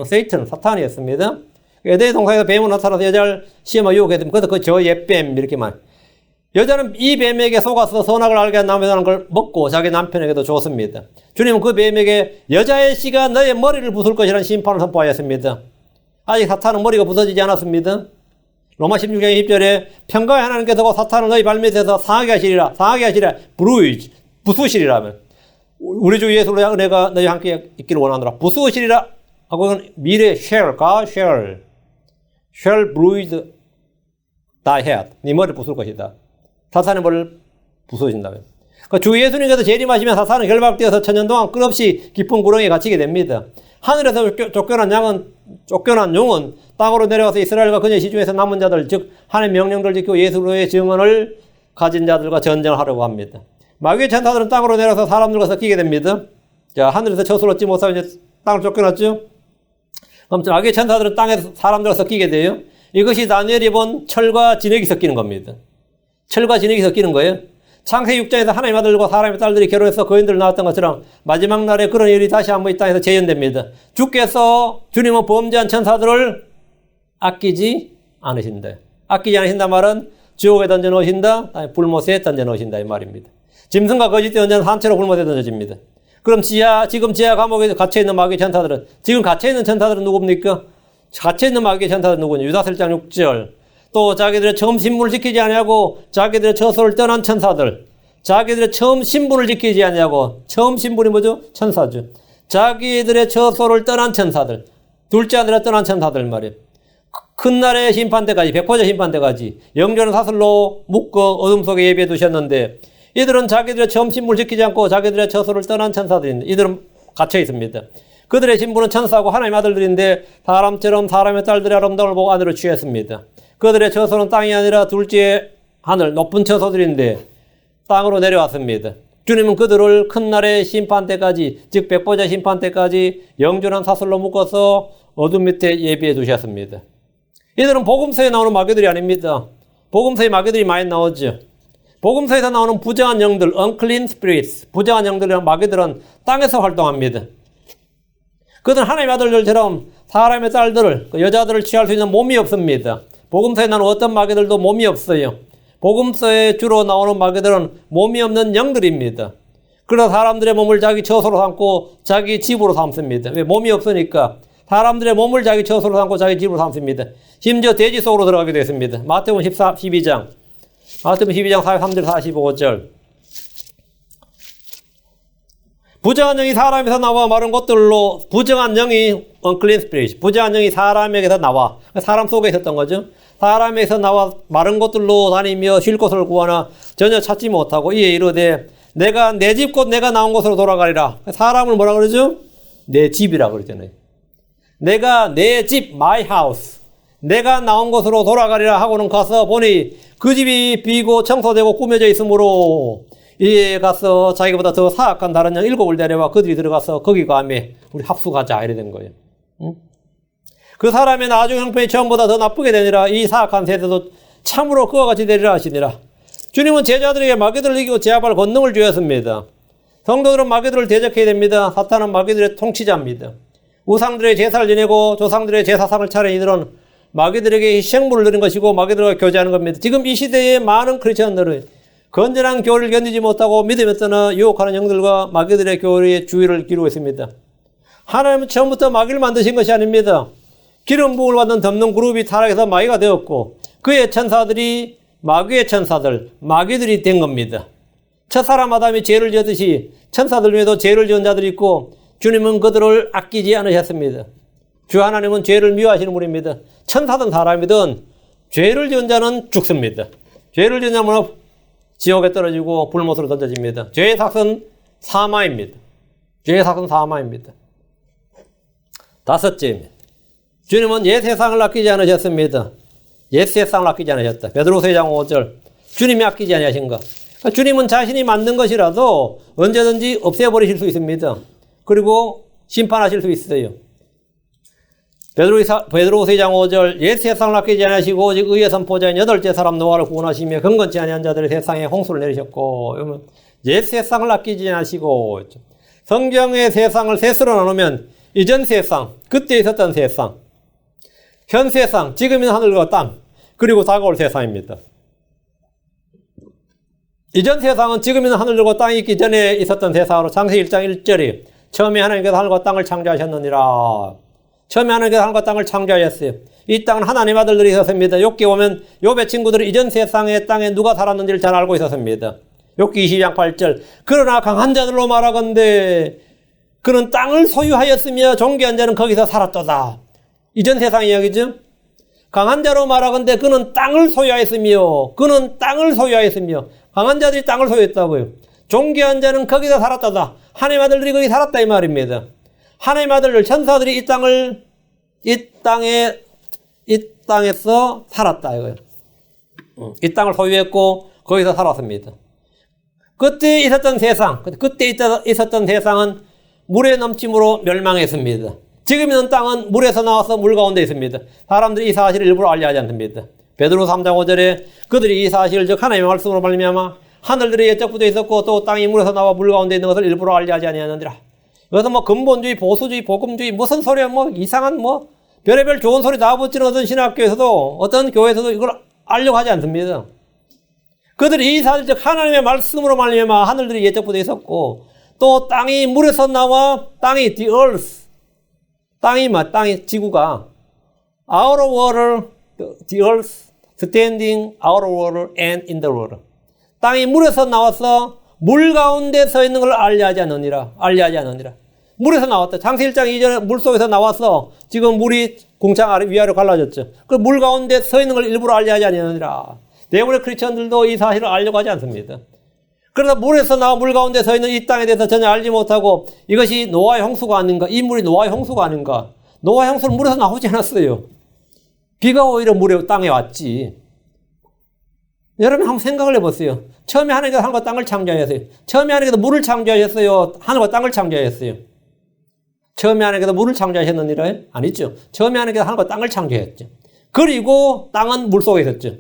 세이튼, 사탄이었습니다. 에덴의 동산에서 뱀으로 나타나서 여자를 시험하고 유혹했습니다. 그래서 저 옛뱀, 이렇게만. 여자는 이 뱀에게 속아서 선악을 알게 한 나무라는 걸 먹고 자기 남편에게도 줬습니다. 주님은 그 뱀에게 여자의 씨가 너의 머리를 부술 것이라는 심판을 선포하였습니다. 아직 사탄은 머리가 부서지지 않았습니다. 로마 16장 20절에 평강의 하나님께서 사탄을 너희 발밑에서 상하게 하시리라. 부수시리라면 우리 주 예수로 은혜가 너희 함께 있기를 원하노라. 부수시리라. 그건 미래 God shall bruise thy head. 네 머리를 부술 것이다. 사탄의 머리를 부서진다면. 그러니까 주 예수님께서 재림하시면 사탄은 결박되어서 천년 동안 끝없이 깊은 구렁이에 갇히게 됩니다. 하늘에서 쫓겨난 용은 땅으로 내려가서 이스라엘과 그녀의 시중에서 남은 자들, 즉 하나님의 명령들을 지키고 예수로의 증언을 가진 자들과 전쟁을 하려고 합니다. 마귀의 천사들은 땅으로 내려서 사람들과 섞이게 됩니다. 자, 하늘에서 젖을 얻지 못하고 이제 땅을 쫓겨났죠. 그럼 마귀의 천사들은 땅에서 사람들과 섞이게 돼요. 이것이 다니엘이 본 철과 진액이 섞이는 겁니다. 철과 진액이 섞이는 거예요. 창세기 6장에서 하나님의 아들과 사람의 딸들이 결혼해서 거인들을 낳았던 것처럼 마지막 날에 그런 일이 다시 한번 이 땅에서 재현됩니다. 주께서 주님은 범죄한 천사들을 아끼지 않으신다. 아끼지 않으신다 말은 지옥에 던져 넣으신다, 불못에 던져 넣으신다 이 말입니다. 짐승과 거짓 던져는 산채로 불못에 던져집니다. 그럼 지금 지하 감옥에 갇혀있는 마귀의 천사들은, 지금 갇혀있는 천사들은 누굽니까? 갇혀있는 마귀의 천사들은 누구냐? 유다설장 6절. 또 자기들의 처음 신분을 지키지 아니하고 자기들의 처소를 떠난 천사들, 자기들의 처음 신분을 지키지 아니하고, 처음 신분이 뭐죠? 천사죠. 자기들의 처소를 떠난 천사들, 둘째 아들을 떠난 천사들 말이에요. 큰 날의 심판 때까지, 백보자 심판 때까지 영존한 사슬로 묶어 어둠 속에 예비해 두셨는데, 이들은 자기들의 처음 신분을 지키지 않고 자기들의 처소를 떠난 천사들인데, 이들은 갇혀 있습니다. 그들의 신분은 천사고 하나님의 아들들인데 사람처럼 사람의 딸들의 아름다움을 보고 아내로 취했습니다. 그들의 처소는 땅이 아니라 둘째 하늘 높은 처소들인데 땅으로 내려왔습니다. 주님은 그들을 큰 날의 심판 때까지, 즉 백보자 심판 때까지 영존한 사슬로 묶어서 어둠 밑에 예비해 두셨습니다. 이들은 복음서에 나오는 마귀들이 아닙니다. 복음서에 마귀들이 많이 나오죠. 복음서에서 나오는 부정한 영들, unclean spirits, 부정한 영들이랑 마귀들은 땅에서 활동합니다. 그들은 하나님의 아들들처럼 사람의 딸들을, 여자들을 취할 수 있는 몸이 없습니다. 복음서에 나오는 어떤 마귀들도 몸이 없어요. 복음서에 주로 나오는 마귀들은 몸이 없는 영들입니다. 그래서 사람들의 몸을 자기 처소로 삼고 자기 집으로 삼습니다. 왜? 몸이 없으니까. 사람들의 몸을 자기 처소로 삼고 자기 집으로 삼습니다. 심지어 돼지 속으로 들어가기도 했습니다. 마태복음 12장 43절 45절. 부정한 영이 사람에서 나와 마른 것들로, 부정한 영이 unclean spirit, 부정한 영이 사람에게서 나와, 사람 속에 있었던 거죠. 사람에게서 나와 마른 것들로 다니며 쉴 곳을 구하나 전혀 찾지 못하고 이에 이르되 내가 내 집 곧 내가 나온 곳으로 돌아가리라. 사람을 뭐라 그러죠? 내 집이라고 그러잖아요. 내가 내 집, my house, 내가 나온 곳으로 돌아가리라 하고는 가서 보니 그 집이 비고 청소되고 꾸며져 있으므로 이에 가서 자기보다 더 사악한 다른 영 7을 데려와 그들이 들어가서 거기 가며 우리 합숙하자 이래 된 거예요. 응? 그 사람의 나중 형편이 처음보다 더 나쁘게 되니라. 이 사악한 세대도 참으로 그와 같이 되리라 하시니라. 주님은 제자들에게 마귀들을 이기고 제압할 권능을 주었습니다. 성도들은 마귀들을 대적해야 됩니다. 사탄은 마귀들의 통치자입니다. 우상들의 제사를 지내고 조상들의 제사상을 차린 이들은 마귀들에게 희생물을 드린 것이고 마귀들과 교제하는 겁니다. 지금 이 시대의 많은 크리스천들은 건전한 교리를 견디지 못하고 믿음에 떠나 유혹하는 영들과 마귀들의 교리에 주의를 기울이고 있습니다. 하나님은 처음부터 마귀를 만드신 것이 아닙니다. 기름 부음을 받는 덮는 그룹이 타락해서 마귀가 되었고 그의 천사들이 마귀의 천사들, 마귀들이 된 겁니다. 첫사람 아담이 죄를 지었듯이 천사들 중에도 죄를 지은 자들이 있고 주님은 그들을 아끼지 않으셨습니다. 주 하나님은 죄를 미워하시는 분입니다. 천사든 사람이든 죄를 지은 자는 죽습니다. 죄를 지은 자는 지옥에 떨어지고 불못으로 던져집니다. 죄의 삭은 사마입니다. 죄의 삭은 사마입니다. 다섯째입니다. 주님은 옛 세상을 아끼지 않으셨습니다. 옛 세상을 아끼지 않으셨다. 베드로서 2장 5절. 주님이 아끼지 않으신가? 주님은 자신이 만든 것이라도 언제든지 없애버리실 수 있습니다. 그리고 심판하실 수 있어요. 베드로서 2장 5절. 옛 세상을 아끼지 않으시고 오직 의의 선포자인 여덟째 사람 노아를 구원하시며 경건치 아니한 자들의 세상에 홍수를 내리셨고, 옛 세상을 아끼지 않으시고, 성경의 세상을 셋으로 나누면 이전 세상, 그때 있었던 세상, 현 세상, 지금 있는 하늘과 땅, 그리고 다가올 세상입니다. 이전 세상은 지금 있는 하늘과 땅이 있기 전에 있었던 세상으로 창세기 1장 1절이 처음에 하나님께서 하늘과 땅을 창조하셨느니라. 처음에 하나님께서 하늘과 땅을 창조하셨어요. 이 땅은 하나님 아들들이 있었습니다. 욥기 보면 욥의 친구들이 이전 세상의 땅에 누가 살았는지를 잘 알고 있었습니다. 욥기 22장 8절. 그러나 강한 자들로 말하건대 그는 땅을 소유하였으며 존귀한 자는 거기서 살았도다. 이전 세상 이야기죠. 강한 자로 말하건대 그는 땅을 소유하였으며 강한 자들이 땅을 소유했다고요. 존귀한 자는 거기서 살았다다. 하나님의 아들들이 거기 살았다 이 말입니다. 하나님의 아들들 천사들이 이 땅에서 살았다 이거예요. 이 땅을 소유했고 거기서 살았습니다. 그때 있었던 세상은 물의 넘침으로 멸망했습니다. 지금 있는 땅은 물에서 나와서 물 가운데 있습니다. 사람들이 이 사실을 일부러 알려하지 않습니다. 베드로 3장 5절에 그들이 이 사실을 즉 하나님의 말씀으로 말미암아 하늘들이 옛적부터 있었고 또 땅이 물에서 나와 물 가운데 있는 것을 일부러 알려하지 아니하느니라. 이것은 뭐 근본주의, 보수주의, 복음주의 무슨 소리야 뭐 이상한 뭐 별의별 좋은 소리 다 붙이는 어떤 신학교에서도 어떤 교회에서도 이걸 알려고 하지 않습니다. 그들이 이 사실 즉 하나님의 말씀으로 말미암아 하늘들이 옛적부터 있었고 또 땅이 물에서 나와 땅이 the earth 땅이 지구가 out of water the earth standing out of water and in the water 땅이 물에서 나와서 물 가운데 서 있는 걸 알려하지 않느니라. 물에서 나왔다. 창세 1장 2절에 물속에서 나와서 지금 물이 궁창 아래 위아래로 갈라졌죠. 그 물 가운데 서 있는 걸 일부러 알려하지 않느니라. 대부분의 크리스천들도 이 사실을 알려고 하지 않습니다. 그래서 물에서 나와 물 가운데 서 있는 이 땅에 대해서 전혀 알지 못하고 이것이 노아의 홍수가 아닌가, 이 물이 노아의 홍수가 아닌가. 노아의 홍수는 물에서 나오지 않았어요. 비가 오히려 땅에 왔지. 여러분 한번 생각을 해보세요. 처음에 하나님께서 하늘과 땅을 창조하셨어요. 처음에 하나님께서 물을 창조하셨어요. 하늘과 땅을 창조하셨어요. 처음에 하나님께서 물을 창조하셨느니라? 아니죠. 처음에 하나님께서 하늘과 땅을 창조했죠. 그리고 땅은 물 속에 있었죠.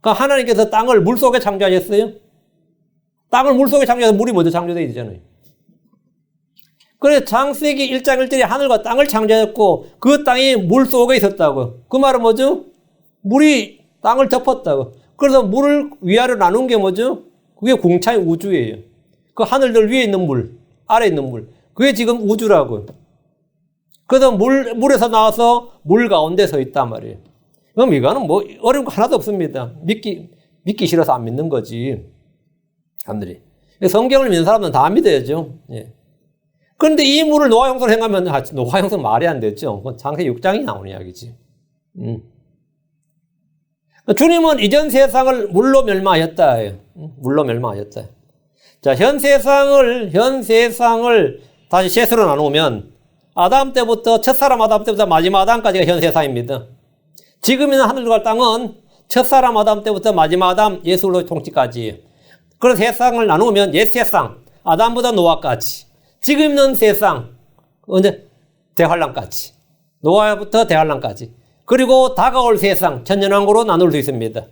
그러니까 하나님께서 땅을 물 속에 창조하셨어요. 땅을 물 속에 창조해서 물이 먼저 창조되어야 되잖아요. 그래서 창세기 1장 1절에 하늘과 땅을 창조했고 그 땅이 물 속에 있었다고. 그 말은 뭐죠? 물이 땅을 덮었다고. 그래서 물을 위아래로 나눈 게 뭐죠? 그게 궁창의 우주예요. 그 하늘들 위에 있는 물, 아래에 있는 물. 그게 지금 우주라고요. 그래서 물에서 나와서 물 가운데 서 있단 말이에요. 그럼 이거는 뭐 어려운 거 하나도 없습니다. 믿기 싫어서 안 믿는 거지. 사람들이. 성경을 믿는 사람들은 다 믿어야죠. 예. 그런데 이 물을 노아 형성을 행하면 노아 형성 말이 안 되죠. 그건 창세 6장이 나오는 이야기지. 주님은 이전 세상을 물로 멸망하였다. 물로 멸망하였다. 자, 현 세상을 다시 셋으로 나누면 아담 때부터 첫사람 아담 때부터 마지막 아담까지가 현 세상입니다. 지금 있는 하늘과 땅은 첫사람 아담 때부터 마지막 아담 예수 그리스도 통치까지. 그래서 세상을 나누면 옛 세상 아담보다 노아까지. 지금 있는 세상 언제 대환란까지. 노아부터 대환란까지. 그리고 다가올 세상 천년왕국으로 나눌 수 있습니다.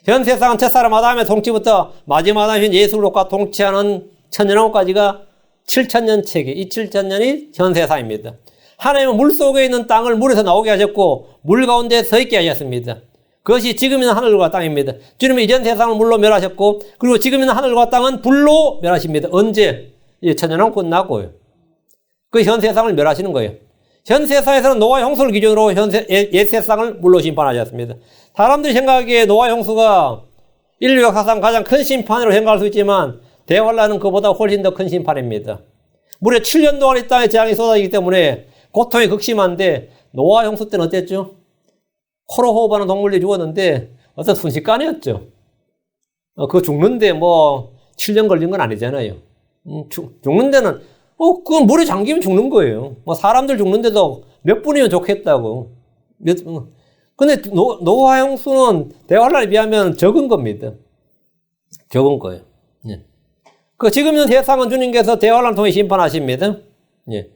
현 세상은 첫사람 아담의 통치부터 마지막 아담인 예수 그리스도가 통치하는 천년왕국까지가 7,000년 체계. 이 7,000년이 현 세상입니다. 하나님은 물속에 있는 땅을 물에서 나오게 하셨고 물 가운데 서 있게 하셨습니다. 그것이 지금 있는 하늘과 땅입니다. 주님은 이전 세상을 물로 멸하셨고 그리고 지금 있는 하늘과 땅은 불로 멸하십니다. 언제? 천년왕국 끝나고요. 그 현 세상을 멸하시는 거예요. 현 세상에서는 노아 형수를 기준으로 옛 세상을 물로 심판하셨습니다. 사람들이 생각하기에 노아 형수가 인류 역사상 가장 큰 심판으로 생각할 수 있지만 대환란은 그보다 훨씬 더 큰 심판입니다. 무려 7년 동안 이 땅에 재앙이 쏟아지기 때문에 고통이 극심한데 노아 형수 때는 어땠죠? 코로 호흡하는 동물들이 죽었는데 어떤 순식간이었죠. 그거 죽는데 뭐 7년 걸린 건 아니잖아요. 죽는 데는 그건 물에 잠기면 죽는 거예요. 뭐 사람들 죽는데도 몇 분이면 좋겠다고. 근데 노아 형수는 대환란에 비하면 적은 겁니다. 적은 거예요. 예. 지금 있는 세상은 주님께서 대환란을 통해 심판하십니다. 예.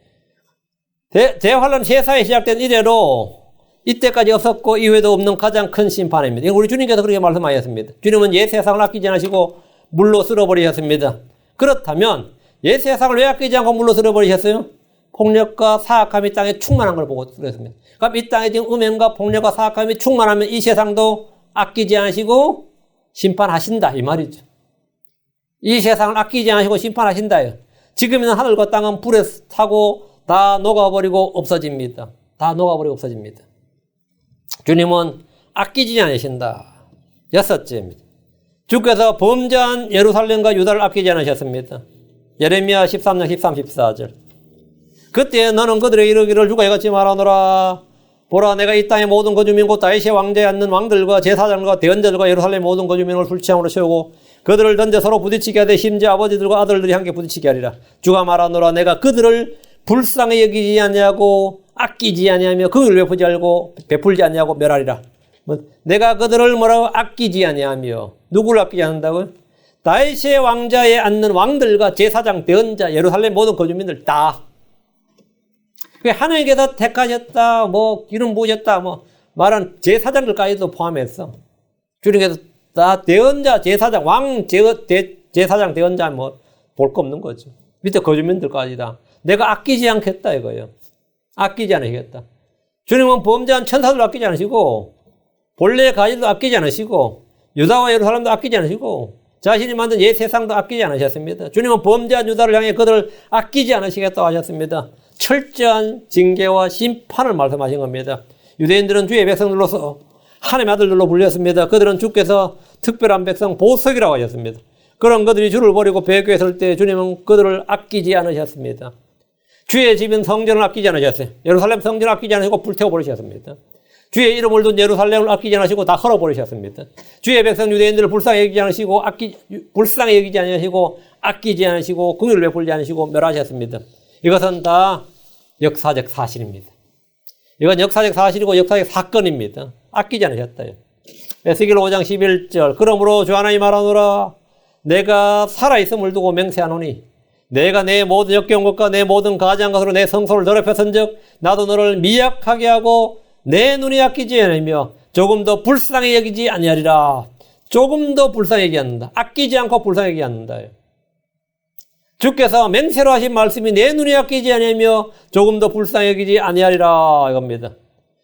대환란 세상이 시작된 이래로 이때까지 없었고 이후에도 없는 가장 큰 심판입니다. 우리 주님께서 그렇게 말씀하셨습니다. 주님은 옛 세상을 아끼지 않으시고 물로 쓸어버리셨습니다. 그렇다면 옛 세상을 왜 아끼지 않고 물로 쓸어버리셨어요? 폭력과 사악함이 땅에 충만한 걸 보고 그랬습니다. 그럼 이 땅에 지금 음행과 폭력과 사악함이 충만하면 이 세상도 아끼지 않으시고 심판하신다 이 말이죠. 이 세상을 아끼지 않으시고 심판하신다. 지금 있는 하늘과 땅은 불에 타고 다 녹아버리고 없어집니다. 다 녹아버리고 없어집니다. 주님은 아끼지 않으신다. 여섯째입니다. 주께서 범죄한 예루살렘과 유다를 아끼지 않으셨습니다. 예레미야 13장 13, 14절. 그때 너는 그들에게 이르기를 주가 이같이 말하노라. 보라, 내가 이 땅의 모든 거주민 곧 다윗의 왕자에 앉는 왕들과 제사장과 대언자들과 예루살렘 모든 거주민을 술 취함으로 채우고 그들을 던져 서로 부딪히게 하되 심지어 아버지들과 아들들이 함께 부딪히게 하리라. 주가 말하노라. 내가 그들을 불쌍히 여기지 아니하고 아끼지 아니하며 긍휼을 베풀지 아니하고 멸하리라. 내가 그들을 뭐라고 아끼지 아니하며 누구를 아끼지 않는다고요? 다윗의 왕자에 앉는 왕들과 제사장, 대언자, 예루살렘 모든 거주민들 다. 하나님께서 택하셨다, 기름 부으셨다, 말한 제사장들까지도 포함해서 주님께서 다 대언자, 제사장, 제사장, 대언자 볼 거 없는 거죠. 밑에 거주민들까지 다. 내가 아끼지 않겠다 이거예요. 아끼지 않으시겠다. 주님은 범죄한 천사들 아끼지 않으시고 본래 가지도 아끼지 않으시고 유다와 예루살렘도 아끼지 않으시고 자신이 만든 옛 세상도 아끼지 않으셨습니다. 주님은 범죄한 유다를 향해 그들을 아끼지 않으시겠다고 하셨습니다. 철저한 징계와 심판을 말씀하신 겁니다. 유대인들은 주의 백성들로서 하나님의 아들들로 불렸습니다. 그들은 주께서 특별한 백성 보석이라고 하셨습니다. 그런 그들이 주를 버리고 배교에 설 때 주님은 그들을 아끼지 않으셨습니다. 주의 집인 성전을 아끼지 않으셨어요. 예루살렘 성전을 아끼지 않으시고 불태워버리셨습니다. 주의 이름을 둔 예루살렘을 아끼지 않으시고 다 헐어버리셨습니다. 주의 백성 유대인들을 불쌍히 여기지 않으시고 불쌍히 여기지 않으시고 아끼지 않으시고 긍휼을 베풀지 않으시고 멸하셨습니다. 이것은 다 역사적 사실입니다. 이건 역사적 사실이고 역사적 사건입니다. 아끼지 않으셨다요. 에스겔 5장 11절. 그러므로 주 하나님 말하노라. 내가 살아있음을 두고 맹세하노니 내가 내 모든 역겨운 것과 내 모든 가증한 것으로 내 성소를 더럽혔은즉 나도 너를 미약하게 하고 내 눈이 아끼지 않으며 조금 더 불쌍히 여기지 아니하리라. 조금 더 불쌍히 여기지 않는다. 아끼지 않고 불쌍히 여기지 않는다. 주께서 맹세로 하신 말씀이 내 눈이 아끼지 아니하며 조금 더 불쌍히 여기지 아니하리라 이겁니다.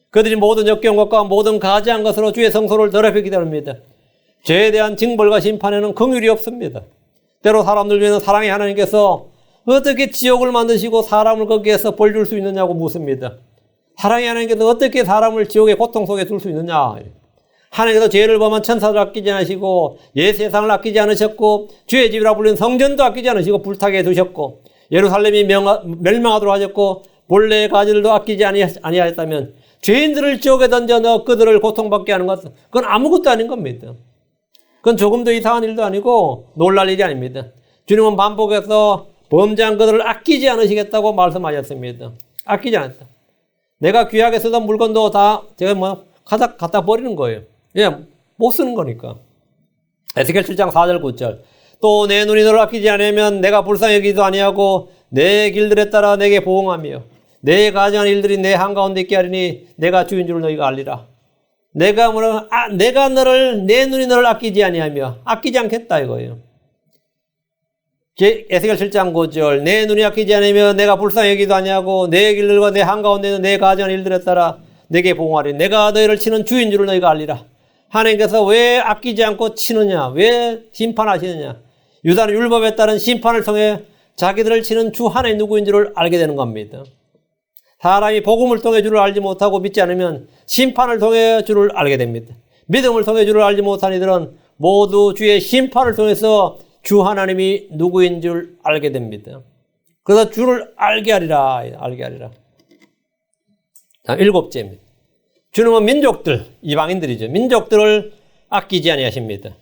그들이 모든 역겨운 것과 모든 가증한 것으로 주의 성소를 더럽히기 때문입니다. 죄에 대한 징벌과 심판에는 긍휼이 없습니다. 때로 사람들 중에는 사랑의 하나님께서 어떻게 지옥을 만드시고 사람을 거기에서 벌 줄 수 있느냐고 묻습니다. 사랑의 하나님께서 어떻게 사람을 지옥의 고통 속에 둘 수 있느냐. 하나님께서 죄를 범한 천사를 아끼지 않으시고 옛 세상을 아끼지 않으셨고 주의 집이라 불린 성전도 아끼지 않으시고 불타게 두셨고 예루살렘이 멸망하도록 하셨고 본래의 가지들도 아끼지 아니하였다면 죄인들을 지옥에 던져 넣어 그들을 고통받게 하는 것은 그건 아무것도 아닌 겁니다. 그건 조금 더 이상한 일도 아니고 놀랄 일이 아닙니다. 주님은 반복해서 범죄한 그들을 아끼지 않으시겠다고 말씀하셨습니다. 아끼지 않았다. 내가 귀하게 쓰던 물건도 다 제가 갖다 버리는 거예요. 예, 못 쓰는 거니까. 에스겔 7장 4절 9절. 또 내 눈이 너를 아끼지 않으면 내가 불쌍히 여기지도 아니하고 내 길들에 따라 내게 보응하며 내 가증한 일들이 내 한가운데 있게 하리니 내가 주인 줄 너희가 알리라. 내가 내 눈이 너를 아끼지 아니하며 아끼지 않겠다 이거예요. 에스겔 7장 9절. 내 눈이 아끼지 않으며 내가 불쌍히 여기도 아니하고 내 길들과 내 한가운데 있는 내 가증한 일들에 따라 내게 보응하리. 내가 너희를 치는 주인 줄을 너희가 알리라. 하나님께서 왜 아끼지 않고 치느냐? 왜 심판하시느냐? 유다는 율법에 따른 심판을 통해 자기들을 치는 주 하나님 누구인 줄을 알게 되는 겁니다. 사람이 복음을 통해 주를 알지 못하고 믿지 않으면 심판을 통해 주를 알게 됩니다. 믿음을 통해 주를 알지 못한 이들은 모두 주의 심판을 통해서 주 하나님이 누구인 줄 알게 됩니다. 그래서 주를 알게 하리라. 알게 하리라. 자, 7째입니다. 주님은 민족들, 이방인들이죠. 민족들을 아끼지 아니하십니다.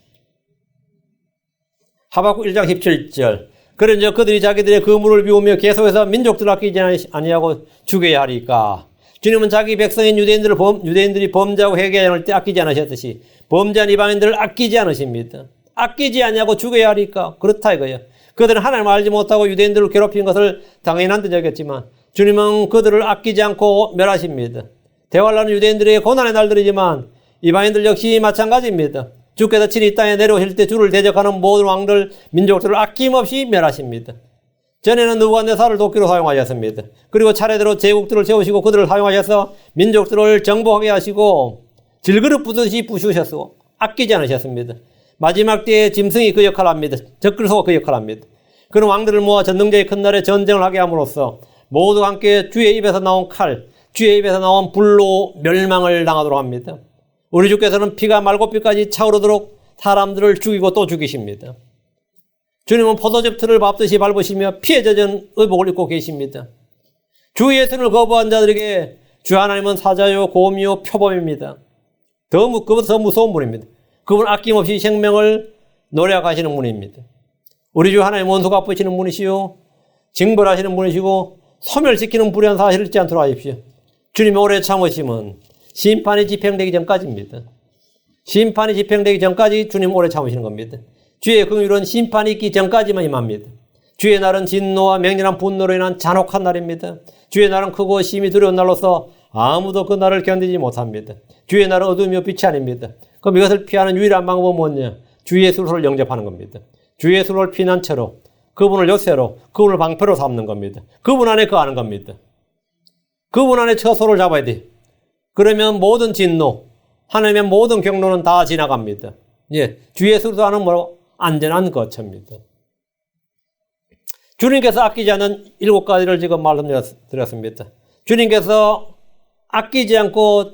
하박국 1장 17절. 그런즉 그들이 자기들의 그물을 비우며 계속해서 민족들을 아끼지 아니하고 죽여야 하리까. 주님은 자기 백성인 유대인들이 범죄하고 회개하지 않을 때 아끼지 않으셨듯이 범죄한 이방인들을 아끼지 않으십니다. 아끼지 아니하고 죽여야 하리까. 그렇다 이거예요. 그들은 하나님을 알지 못하고 유대인들을 괴롭힌 것을 당연한 듯 여겼지만 주님은 그들을 아끼지 않고 멸하십니다. 대환란은 유대인들에게 고난의 날들이지만 이방인들 역시 마찬가지입니다. 주께서 친히 이 땅에 내려오실 때 주를 대적하는 모든 왕들, 민족들을 아낌없이 멸하십니다. 전에는 느부갓네살을 도끼로 사용하셨습니다. 그리고 차례대로 제국들을 세우시고 그들을 사용하셔서 민족들을 정복하게 하시고 질그릇 부듯이 부수셨고 아끼지 않으셨습니다. 마지막 때에 짐승이 그 역할을 합니다. 적그리스도가 그 역할을 합니다. 그런 왕들을 모아 전능자의 큰 날에 전쟁을 하게 함으로써 모두 함께 주의 입에서 나온 칼, 주의 입에서 나온 불로 멸망을 당하도록 합니다. 우리 주께서는 피가 말고피까지 차오르도록 사람들을 죽이고 또 죽이십니다. 주님은 포도즙 틀을 밟듯이 밟으시며 피에 젖은 의복을 입고 계십니다. 주 예수를 거부한 자들에게 주 하나님은 사자요 고음이요 표범입니다. 그보다 더 무서운 분입니다. 그분 아낌없이 생명을 노래하시는 분입니다. 우리 주 하나님 원수 갚으시는 분이시요 징벌하시는 분이시고 소멸시키는 불의한 사실을 잊지 않도록 하십시오. 주님의 오래 참으심은 심판이 집행되기 전까지입니다. 심판이 집행되기 전까지 주님 오래 참으시는 겁니다. 주의 긍휼은 심판이 있기 전까지만 임합니다. 주의 날은 진노와 맹렬한 분노로 인한 잔혹한 날입니다. 주의 날은 크고 심히 두려운 날로서 아무도 그 날을 견디지 못합니다. 주의 날은 어둠이요 빛이 아닙니다. 그럼 이것을 피하는 유일한 방법은 뭐냐? 주 예수를 영접하는 겁니다. 주 예수를 피난처로, 그분을 요새로, 그분을 방패로 삼는 겁니다. 그분 안에 거하는 겁니다. 그분 안에 처소를 잡아야 돼. 그러면 모든 진노, 하나님의 모든 경로는 다 지나갑니다. 예, 주 예수도 하는 안전한 거처입니다. 주님께서 아끼지 않은 7가지를 지금 말씀드렸습니다. 주님께서 아끼지 않고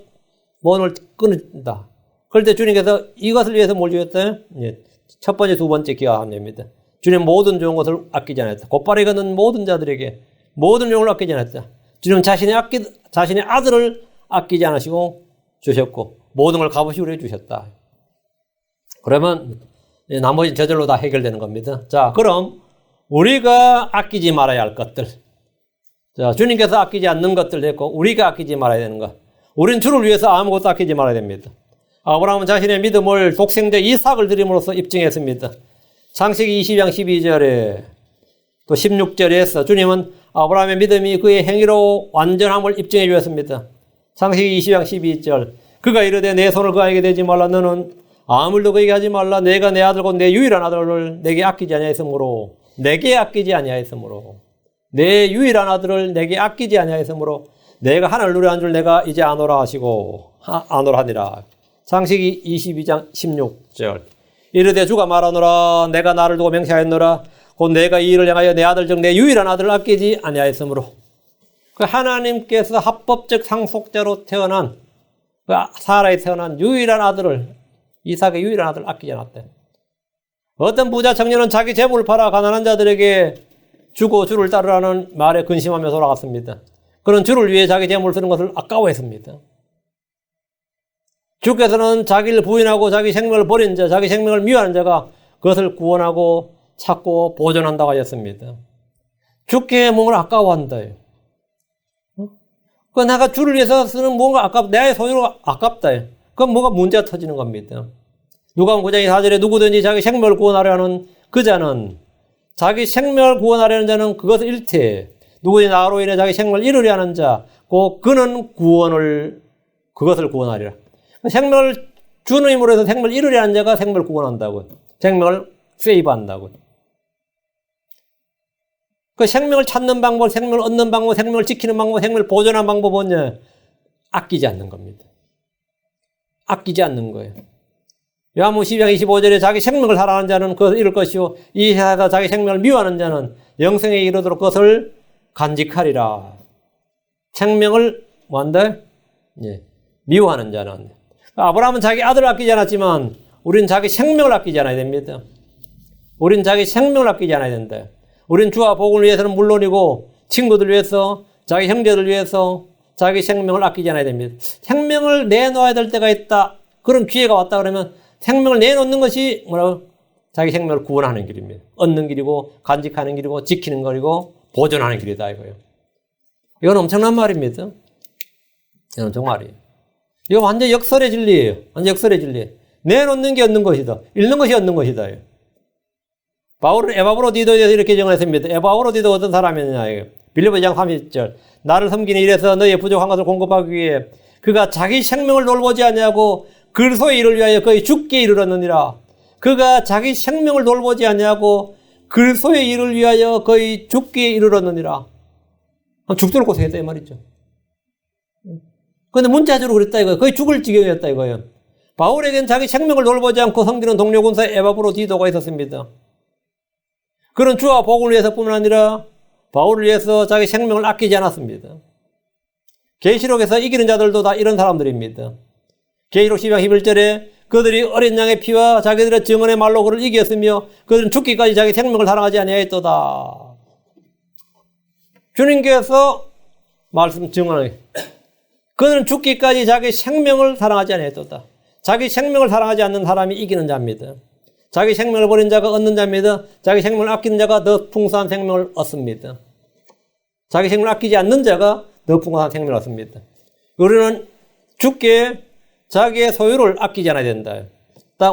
뭔을 끊는다. 그럴 때 주님께서 이것을 위해서 뭘 주셨어요? 예, 첫 번째, 두 번째 기억하면 됩니다. 주님 모든 좋은 것을 아끼지 않았다. 곧바로 걷는 모든 자들에게 모든 용을 아끼지 않았다. 주님 자신의 아들을 아끼지 않으시고 주셨고 모든 걸 값없이 우리에게 주셨다. 그러면 나머지 저절로 다 해결되는 겁니다. 자, 그럼 우리가 아끼지 말아야 할 것들. 자, 주님께서 아끼지 않는 것들 됐고 우리가 아끼지 말아야 되는 것. 우리는 주를 위해서 아무것도 아끼지 말아야 됩니다. 아브라함은 자신의 믿음을 독생자 이삭을 드림으로써 입증했습니다. 창세기 20장 12절에 또 16절에서 주님은 아브라함의 믿음이 그의 행위로 완전함을 입증해 주었습니다. 창세기 20장 12절 그가 이르되 내 손을 그에게 대지 말라 너는 아무 일도 그에게 하지 말라 내가 내 아들과 내 유일한 아들을 내게 아끼지 아니하였으므로 내 유일한 아들을 내게 아끼지 아니하였으므로 내가 하늘을 누려한 줄 내가 이제 아노라 하시고 아노라 하니라. 창세기 22장 16절 이르되 주가 말하노라 내가 나를 두고 맹세하였노라 곧 내가 이 일을 향하여 내 아들 중 내 유일한 아들을 아끼지 아니하였으므로 그 하나님께서 합법적 상속자로 태어난 그 사라에 태어난 유일한 아들을 이삭의 유일한 아들을 아끼지 않았대. 어떤 부자 청년은 자기 재물을 팔아 가난한 자들에게 주고 주를 따르라는 말에 근심하며 돌아갔습니다. 그는 주를 위해 자기 재물을 쓰는 것을 아까워했습니다. 주께서는 자기를 부인하고 자기 생명을 버린 자, 자기 생명을 미워하는 자가 그것을 구원하고 찾고 보존한다고 하셨습니다. 주께 몸을 아까워한다. 그 내가 주를 위해서 쓰는 뭔가 내 소유로 아깝다. 그럼 뭐가 문제가 터지는 겁니다. 누가복음 9장 4절에 누구든지 자기 생명을 구원하려 하는 그 자는 자기 생명을 구원하려는 자는 그것을 잃되 누구든지 나로 인해 자기 생명을 잃으려 하는 자 그는 그것을 구원하리라. 생명을 주는 힘으로 해서 생명을 잃으려 하는 자가 생명을 구원한다고요. 생명을 세이브한다고요. 그 생명을 찾는 방법, 생명을 얻는 방법, 생명을 지키는 방법, 생명을 보존하는 방법은 뭐냐? 아끼지 않는 겁니다. 아끼지 않는 거예요. 요한복음 12장 25절에 자기 생명을 사랑하는 자는 그것을 잃을 것이요 이 세상에서 자기 생명을 미워하는 자는 영생에 이르도록 그것을 간직하리라. 생명을 뭐한다? 예, 미워하는 자는 아브라함은 자기 아들을 아끼지 않았지만 우리는 자기 생명을 아끼지 않아야 됩니다. 우리는 자기 생명을 아끼지 않아야 된다. 우리는 주와 복을 위해서는 물론이고 친구들 위해서 자기 형제들 위해서 자기 생명을 아끼지 않아야 됩니다. 생명을 내놓아야 될 때가 있다. 그런 기회가 왔다 그러면 생명을 내놓는 것이 뭐라고? 자기 생명을 구원하는 길입니다. 얻는 길이고 간직하는 길이고 지키는 길이고 보존하는 길이다 이거예요. 이건 엄청난 말입니다. 이건 정말이에요. 이거 완전 역설의 진리예요. 완전 역설의 진리예요. 내놓는 게 얻는 것이다. 잃는 것이 얻는 것이다. 바울은 에바브로디도에 대해서 이렇게 정했습니다. 에바브로디도 어떤 사람이었냐. 빌립보 2장 30절 나를 섬기는 일에서 너희의 부족한 것을 공급하기 위해 그가 자기 생명을 돌보지 아니하고 그리스도의 일을 위하여 거의 죽게 이르렀느니라. 그가 자기 생명을 돌보지 아니하고 그리스도의 일을 위하여 거의 죽게 이르렀느니라. 죽도록 고생했다 이 말이죠. 그런데 문자적으로 그랬다 이거예요. 거의 죽을 지경이었다 이거예요. 바울에게는 자기 생명을 돌보지 않고 섬기는 동료 군사 에바브로디도가 있었습니다. 그런 주와 복을 위해서뿐만 아니라 바울을 위해서 자기 생명을 아끼지 않았습니다. 계시록에서 이기는 자들도 다 이런 사람들입니다. 계시록 12장 11절에 그들이 어린 양의 피와 자기들의 증언의 말로 그를 이겼으며 그들은 죽기까지 자기 생명을 사랑하지 아니하였도다. 주님께서 말씀 증언을 그들은 죽기까지 자기 생명을 사랑하지 아니하였도다. 자기 생명을 사랑하지 않는 사람이 이기는 자입니다. 자기 생명을 버린 자가 얻는 자입니다. 자기 생명을 아끼는 자가 더 풍성한 생명을 얻습니다. 자기 생명을 아끼지 않는 자가 더 풍성한 생명을 얻습니다. 우리는 죽게 자기의 소유를 아끼지 않아야 된다.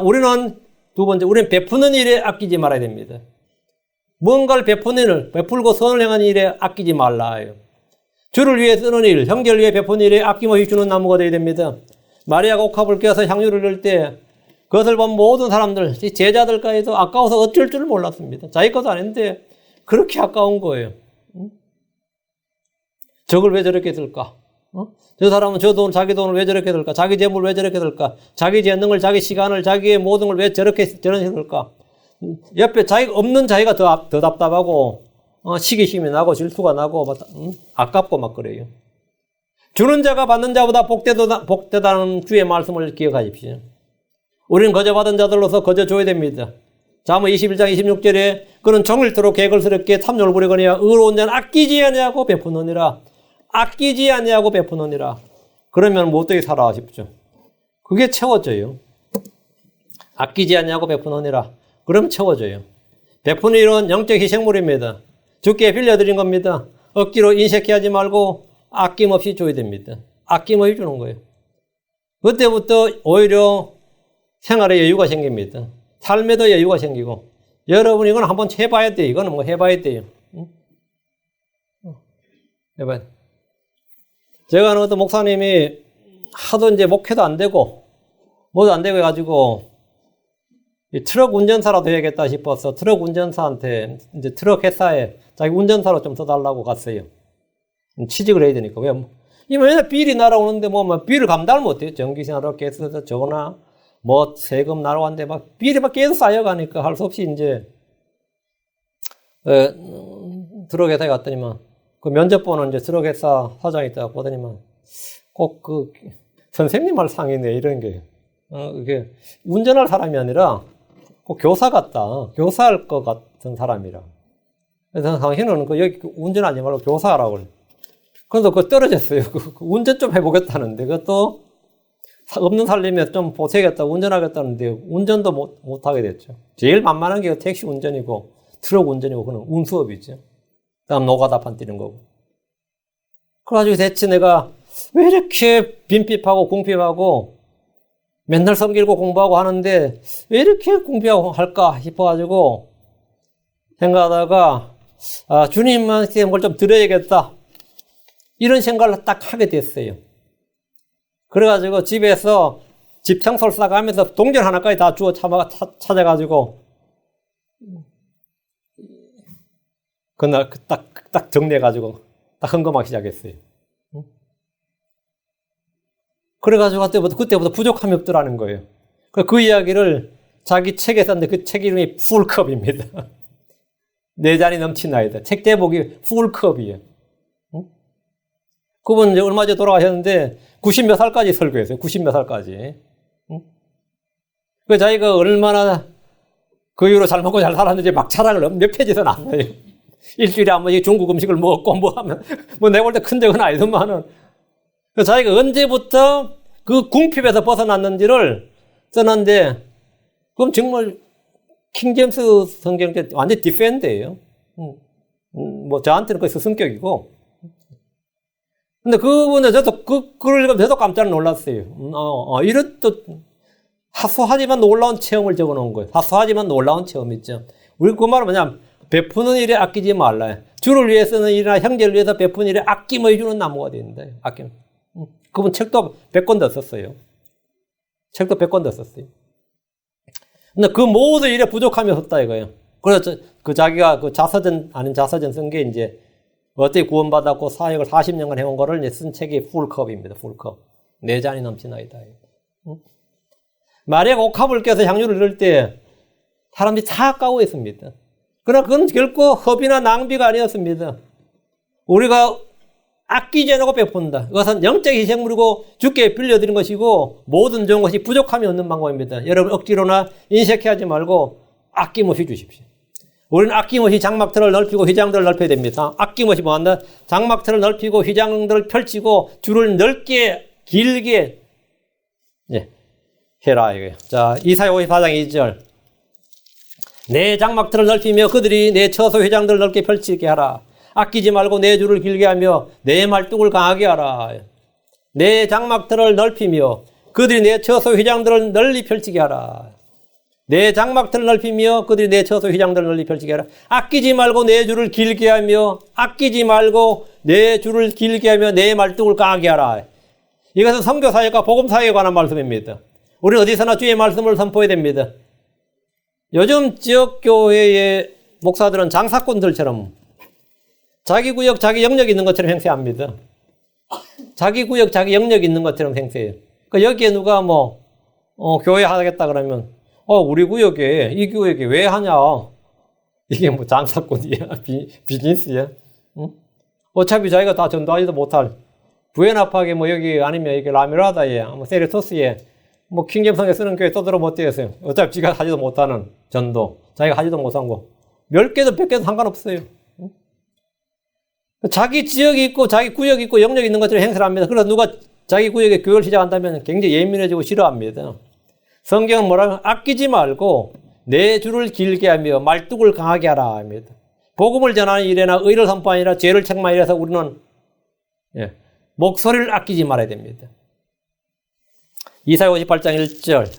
우리는 두 번째, 우리는 베푸는 일에 아끼지 말아야 됩니다. 뭔가를 베푸는 일, 베풀고 선을 행하는 일에 아끼지 말라요. 주를 위해 쓰는 일, 형제를 위해 베푸는 일에 아낌없이 주는 나무가 되어야 됩니다. 마리아가 옥합을 껴서 향유를 넣을 때 그것을 본 모든 사람들, 제자들까지도 아까워서 어쩔 줄 몰랐습니다. 자기 것도 아닌데 그렇게 아까운 거예요. 저걸 왜 저렇게 들까? 저 사람은 저 돈, 자기 돈을 왜 저렇게 들까? 자기 재물을 왜 저렇게 들까? 자기 재능을, 자기 시간을, 자기의 모든 걸 왜 저렇게 들까? 옆에 자기가 없는 자기가 더 답답하고 시기심이 나고 질투가 나고 아깝고 막 그래요. 주는 자가 받는 자보다 복되다는 주의 말씀을 기억하십시오. 우리는 거저 받은 자들로서 거저 줘야 됩니다. 잠언 21장 26절에 그는 정일토록 개걸스럽게 탐욕을 부리거니와 의로운 자는 아끼지 아니하고 베푸느니라. 아끼지 아니하고 베푸느니라. 그러면 뭐 어떻게 살아 싶죠? 그게 채워져요. 아끼지 아니하고 베푸느니라. 그럼 채워져요. 베푸는 일은 영적 희생물입니다. 주께 빌려드린 겁니다. 억지로 인색해 하지 말고 아낌없이 줘야 됩니다. 아낌없이 주는 거예요. 그때부터 오히려 생활에 여유가 생깁니다. 삶에도 여유가 생기고 여러분 이건 한번 해봐야 돼요. 이거는 뭐 해봐야 돼요. 해봐야 돼요. 제가 아는 어떤 목사님이 하도 이제 목회도 안 되고 뭐도 안 되고 해가지고 트럭 운전사라도 해야겠다 싶어서 트럭 운전사한테 이제 트럭 회사에 자기 운전사로 좀 써달라고 갔어요. 취직을 해야 되니까. 왜? 맨날 비리 날아오는데 비를 감당을 못해요. 전기세나 가스 저거나 세금 날아왔는데 비리 계속 쌓여가니까 할 수 없이 이제 트럭 회사에 갔더니만 그 면접 보는 이제 트럭 회사 사장이 있다고 보더니만 꼭 선생님 할 상이네 이런 게 이게 운전할 사람이 아니라 꼭 교사 같다. 교사할 것 같은 사람이라. 그래서 당신은 여기 운전하지 말고 교사하라고 그래. 그래서 그거 떨어졌어요. 운전 좀 해보겠다는데 그것도 없는 살림에 좀 보태겠다, 운전하겠다는데 운전도 못하게 됐죠. 제일 만만한 게 택시 운전이고 트럭 운전이고 그는 운수업이죠. 그다음 노가다판 뛰는 거고. 그래가지고 대체 내가 왜 이렇게 빈핍하고 궁핍하고 맨날 섬기고 공부하고 하는데 왜 이렇게 궁핍하고 할까 싶어가지고 생각하다가 주님한테 뭘 좀 드려야겠다 이런 생각을 딱 하게 됐어요. 그래가지고 집에서 집 청소를 싸가면서 동전 하나까지 다 주워 찾아가지고 그날 딱 정리해가지고 딱 헌금하기 시작했어요. 그래가지고 그때부터 부족함이 없더라는 거예요. 그 이야기를 자기 책에 썼는데 그 책 이름이 풀컵입니다. 네 잔이 넘친 아이다. 책 제목이 풀컵이에요. 그분 이제 얼마 전에 돌아가셨는데 90몇 살까지 설교했어요. 90몇 살까지. 그 자기가 얼마나 그 이후로 잘 먹고 잘 살았는지 막 자랑을 몇 페이지에서 나와요. 일주일에 한 번씩 중국 음식을 먹고 하면 내가 볼 때 큰 적은 아니더만은 자기가 언제부터 그 궁핍에서 벗어났는지를 써놨는데 그럼 정말 킹제임스 성경 때 완전 디펜드예요. 저한테는 거의 스승격이고. 근데 그분은 그걸 읽으면 저도 깜짝 놀랐어요. 이런 또 사소하지만 놀라운 체험을 적어 놓은 거예요. 사소하지만 놀라운 체험 있죠. 우리 그 말은 뭐냐면 베푸는 일에 아끼지 말라. 주를 위해 쓰는 일이나 형제를 위해서 베푸는 일에 아낌을 주는 나무가 된다. 아낌. 그분 책도 100권 더 썼어요. 책도 100권 더 썼어요. 근데 그 모든 일에 부족함이 없다 이거예요. 그래서 자기가 그 자서전 아닌 자서전 쓴 게 이제 어떻게 구원받았고 사역을 40년간 해온 거를 이제 쓴 책이 풀컵입니다. 풀컵. 네 잔이 넘친 아이다. 마리아가 옥합을 껴서 향유를 넣을 때 사람들이 다 아까워했습니다. 그러나 그건 결코 허비나 낭비가 아니었습니다. 우리가 아끼지 않고 베푼다. 이것은 영적 희생물이고 주께 빌려드린 것이고 모든 좋은 것이 부족함이 없는 방법입니다. 여러분 억지로나 인색해하지 말고 아낌없이 주십시오. 우리는 아낌없이 장막틀을 넓히고 휘장들을 넓혀야 됩니다. 아낌없이 뭐한다? 장막틀을 넓히고 휘장들을 펼치고 줄을 넓게 길게 해라 이거예요. 자, 이사야 54장 2절. 내 장막틀을 넓히며 그들이 내 처소 휘장들을 넓게 펼치게 하라. 아끼지 말고 내 줄을 길게 하며 내 말뚝을 강하게 하라. 내 장막틀을 넓히며 그들이 내 처소 휘장들을 널리 펼치게 하라. 내 장막틀을 넓히며 그들이 내 처소 휘장들을 널리 펼치게 하라. 아끼지 말고 내 줄을 길게 하며 아끼지 말고 내 줄을 길게 하며 내 말뚝을 강하게 하라. 이것은 선교사역과 복음사역에 관한 말씀입니다. 우리는 어디서나 주의 말씀을 선포해야 됩니다. 요즘 지역교회의 목사들은 장사꾼들처럼 자기 구역, 자기 영역 있는 것처럼 행세합니다. 자기 구역, 자기 영역 있는 것처럼 행세해요. 그러니까 여기에 누가 교회 하겠다 그러면, 우리 구역에, 이 구역에 왜 하냐? 이게 뭐 장사꾼이야? 비즈니스야? 응? 어차피 자기가 다 전도하지도 못할, 부에나파게 여기 아니면 이게 라미라다에, 세리토스에, 킹잼성에 쓰는 교회 떠들어 못 되겠어요. 어차피 지가 하지도 못하는 전도, 자기가 하지도 못한 거. 10개도 100개도 상관없어요. 자기 지역이 있고 자기 구역이 있고 영역이 있는 것처럼 행세를 합니다. 그래서 누가 자기 구역에 교회를 시작한다면 굉장히 예민해지고 싫어합니다. 성경은 뭐라면 아끼지 말고 내 줄을 길게 하며 말뚝을 강하게 하라 합니다. 복음을 전하는 일에나 의를 선포하는 일이나 죄를 책망하는 일에서 우리는 목소리를 아끼지 말아야 됩니다. 이사야 58장 1절.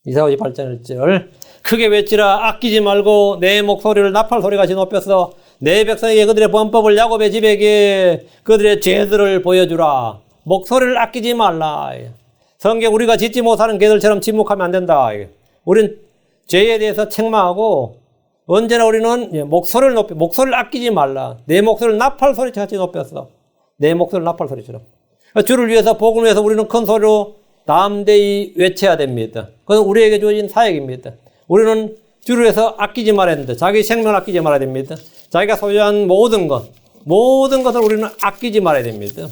이사야 58장 1절. 크게 외치라. 아끼지 말고 내 목소리를 나팔 소리같이 높여서 내 백성에게 그들의 범법을 야곱의 집에게 그들의 죄들을 보여주라. 목소리를 아끼지 말라. 성경 우리가 짓지 못하는 개들처럼 침묵하면 안 된다. 우리는 죄에 대해서 책망하고 언제나 우리는 목소리를 아끼지 말라. 내 목소리를 나팔 소리같이 높였어. 내 목소리를 나팔 소리처럼. 주를 위해서 복음을 위해서 우리는 큰 소리로 담대히 외쳐야 됩니다. 그건 우리에게 주어진 사역입니다. 우리는 주를 위해서 아끼지 말아야 됩니다. 자기 생명을 아끼지 말아야 됩니다. 자기가 소유한 모든 것을 우리는 아끼지 말아야 됩니다.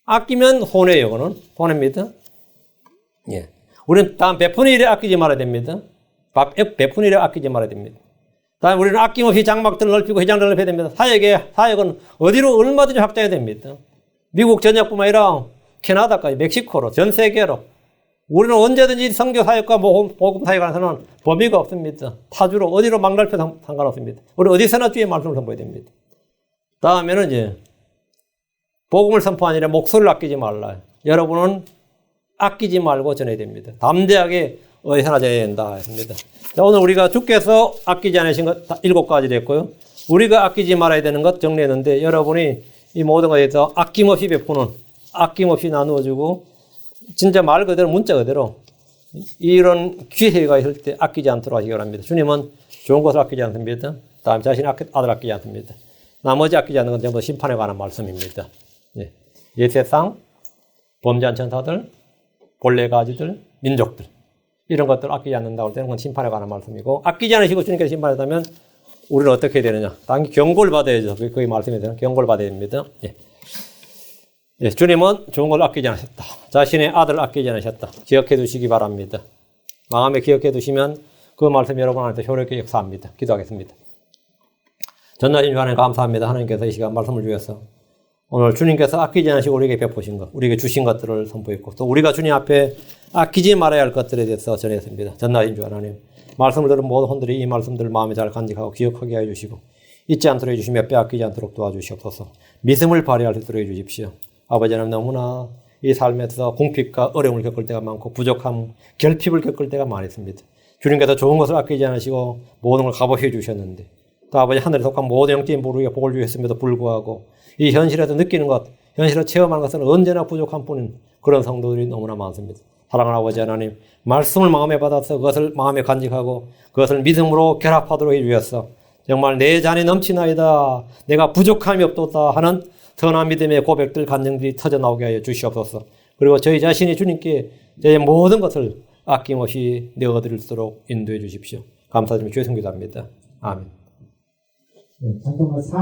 아끼면 손해예요, 그거는. 손해입니다. 우리는 다음 베푸는 일에 아끼지 말아야 됩니다. 베푸는 일에 아끼지 말아야 됩니다. 다음 우리는 아낌없이 장막들을 넓히고 회장들을 넓혀야 됩니다. 사역은 어디로 얼마든지 확장해야 됩니다. 미국 전역뿐만 아니라 캐나다까지, 멕시코로, 전 세계로. 우리는 언제든지 선교 사역과 복음 사역에 관해서는 범위가 없습니다. 타주로 어디로 막 넓혀도 상관없습니다. 우리 어디서나 주의 말씀을 선포해야 됩니다. 다음에는 복음을 선포하는 일에 목소리를 아끼지 말라. 여러분은 아끼지 말고 전해야 됩니다. 담대하게 어디서나 전해야 된다 했습니다. 자, 오늘 우리가 주께서 아끼지 않으신 것 7가지 됐고요. 우리가 아끼지 말아야 되는 것 정리했는데 여러분이 이 모든 것에 대해서 아낌없이 베푸는, 아낌없이 나누어주고 진짜 말 그대로 문자 그대로 이런 기회가 있을 때 아끼지 않도록 하시기 바랍니다. 주님은 좋은 것을 아끼지 않습니다. 다음 자신의 아들 아끼지 않습니다. 나머지 아끼지 않는 건 전부 심판에 관한 말씀입니다. 이 세상 범죄한 천사들, 본래 가지들, 민족들 이런 것들 아끼지 않는다고 할 때는 그건 심판에 관한 말씀이고 아끼지 않으시고 주님께서 심판했다면 우리는 어떻게 해야 되느냐? 당연히 경고를 받아야죠. 그게 말씀이 되는 경고를 받아야 됩니다. 주님은 좋은 걸 아끼지 않으셨다. 자신의 아들을 아끼지 않으셨다. 기억해 두시기 바랍니다. 마음에 기억해 두시면 그 말씀 여러분한테 효력있게 역사합니다. 기도하겠습니다. 전나신 주 하나님 감사합니다. 하나님께서 이 시간 말씀을 주셔서 오늘 주님께서 아끼지 않으시고 우리에게 베푸신 것, 우리에게 주신 것들을 선포했고 또 우리가 주님 앞에 아끼지 말아야 할 것들에 대해서 전했습니다. 전나신 주 하나님 말씀을 들은 모든 혼들이 이 말씀들을 마음에 잘 간직하고 기억하게 해주시고 잊지 않도록 해주시며 빼앗기지 않도록 도와주시옵소서. 믿음을 발휘할 수 있도록 해주십시오. 아버지 하나님 너무나 이 삶에서 궁핍과 어려움을 겪을 때가 많고 부족함, 결핍을 겪을 때가 많습니다. 주님께서 좋은 것을 아끼지 않으시고 모든 걸 값없이 주셨는데 또 아버지 하늘에 속한 모든 영적인 부르에 복을 주셨음에도 불구하고 이 현실에서 느끼는 것, 현실에서 체험하는 것은 언제나 부족한 뿐인 그런 성도들이 너무나 많습니다. 사랑하는 아버지 하나님 말씀을 마음에 받아서 그것을 마음에 간직하고 그것을 믿음으로 결합하도록 해주셔서 정말 내 잔이 넘치나이다 내가 부족함이 없도다 하는 선한 믿음의 고백들 간증들이 터져나오게 하여 주시옵소서. 그리고 저희 자신이 주님께 저의 모든 것을 아낌없이 내어드릴 수 있도록 인도해 주십시오. 감사드리며 주의 성기도합니다. 아멘.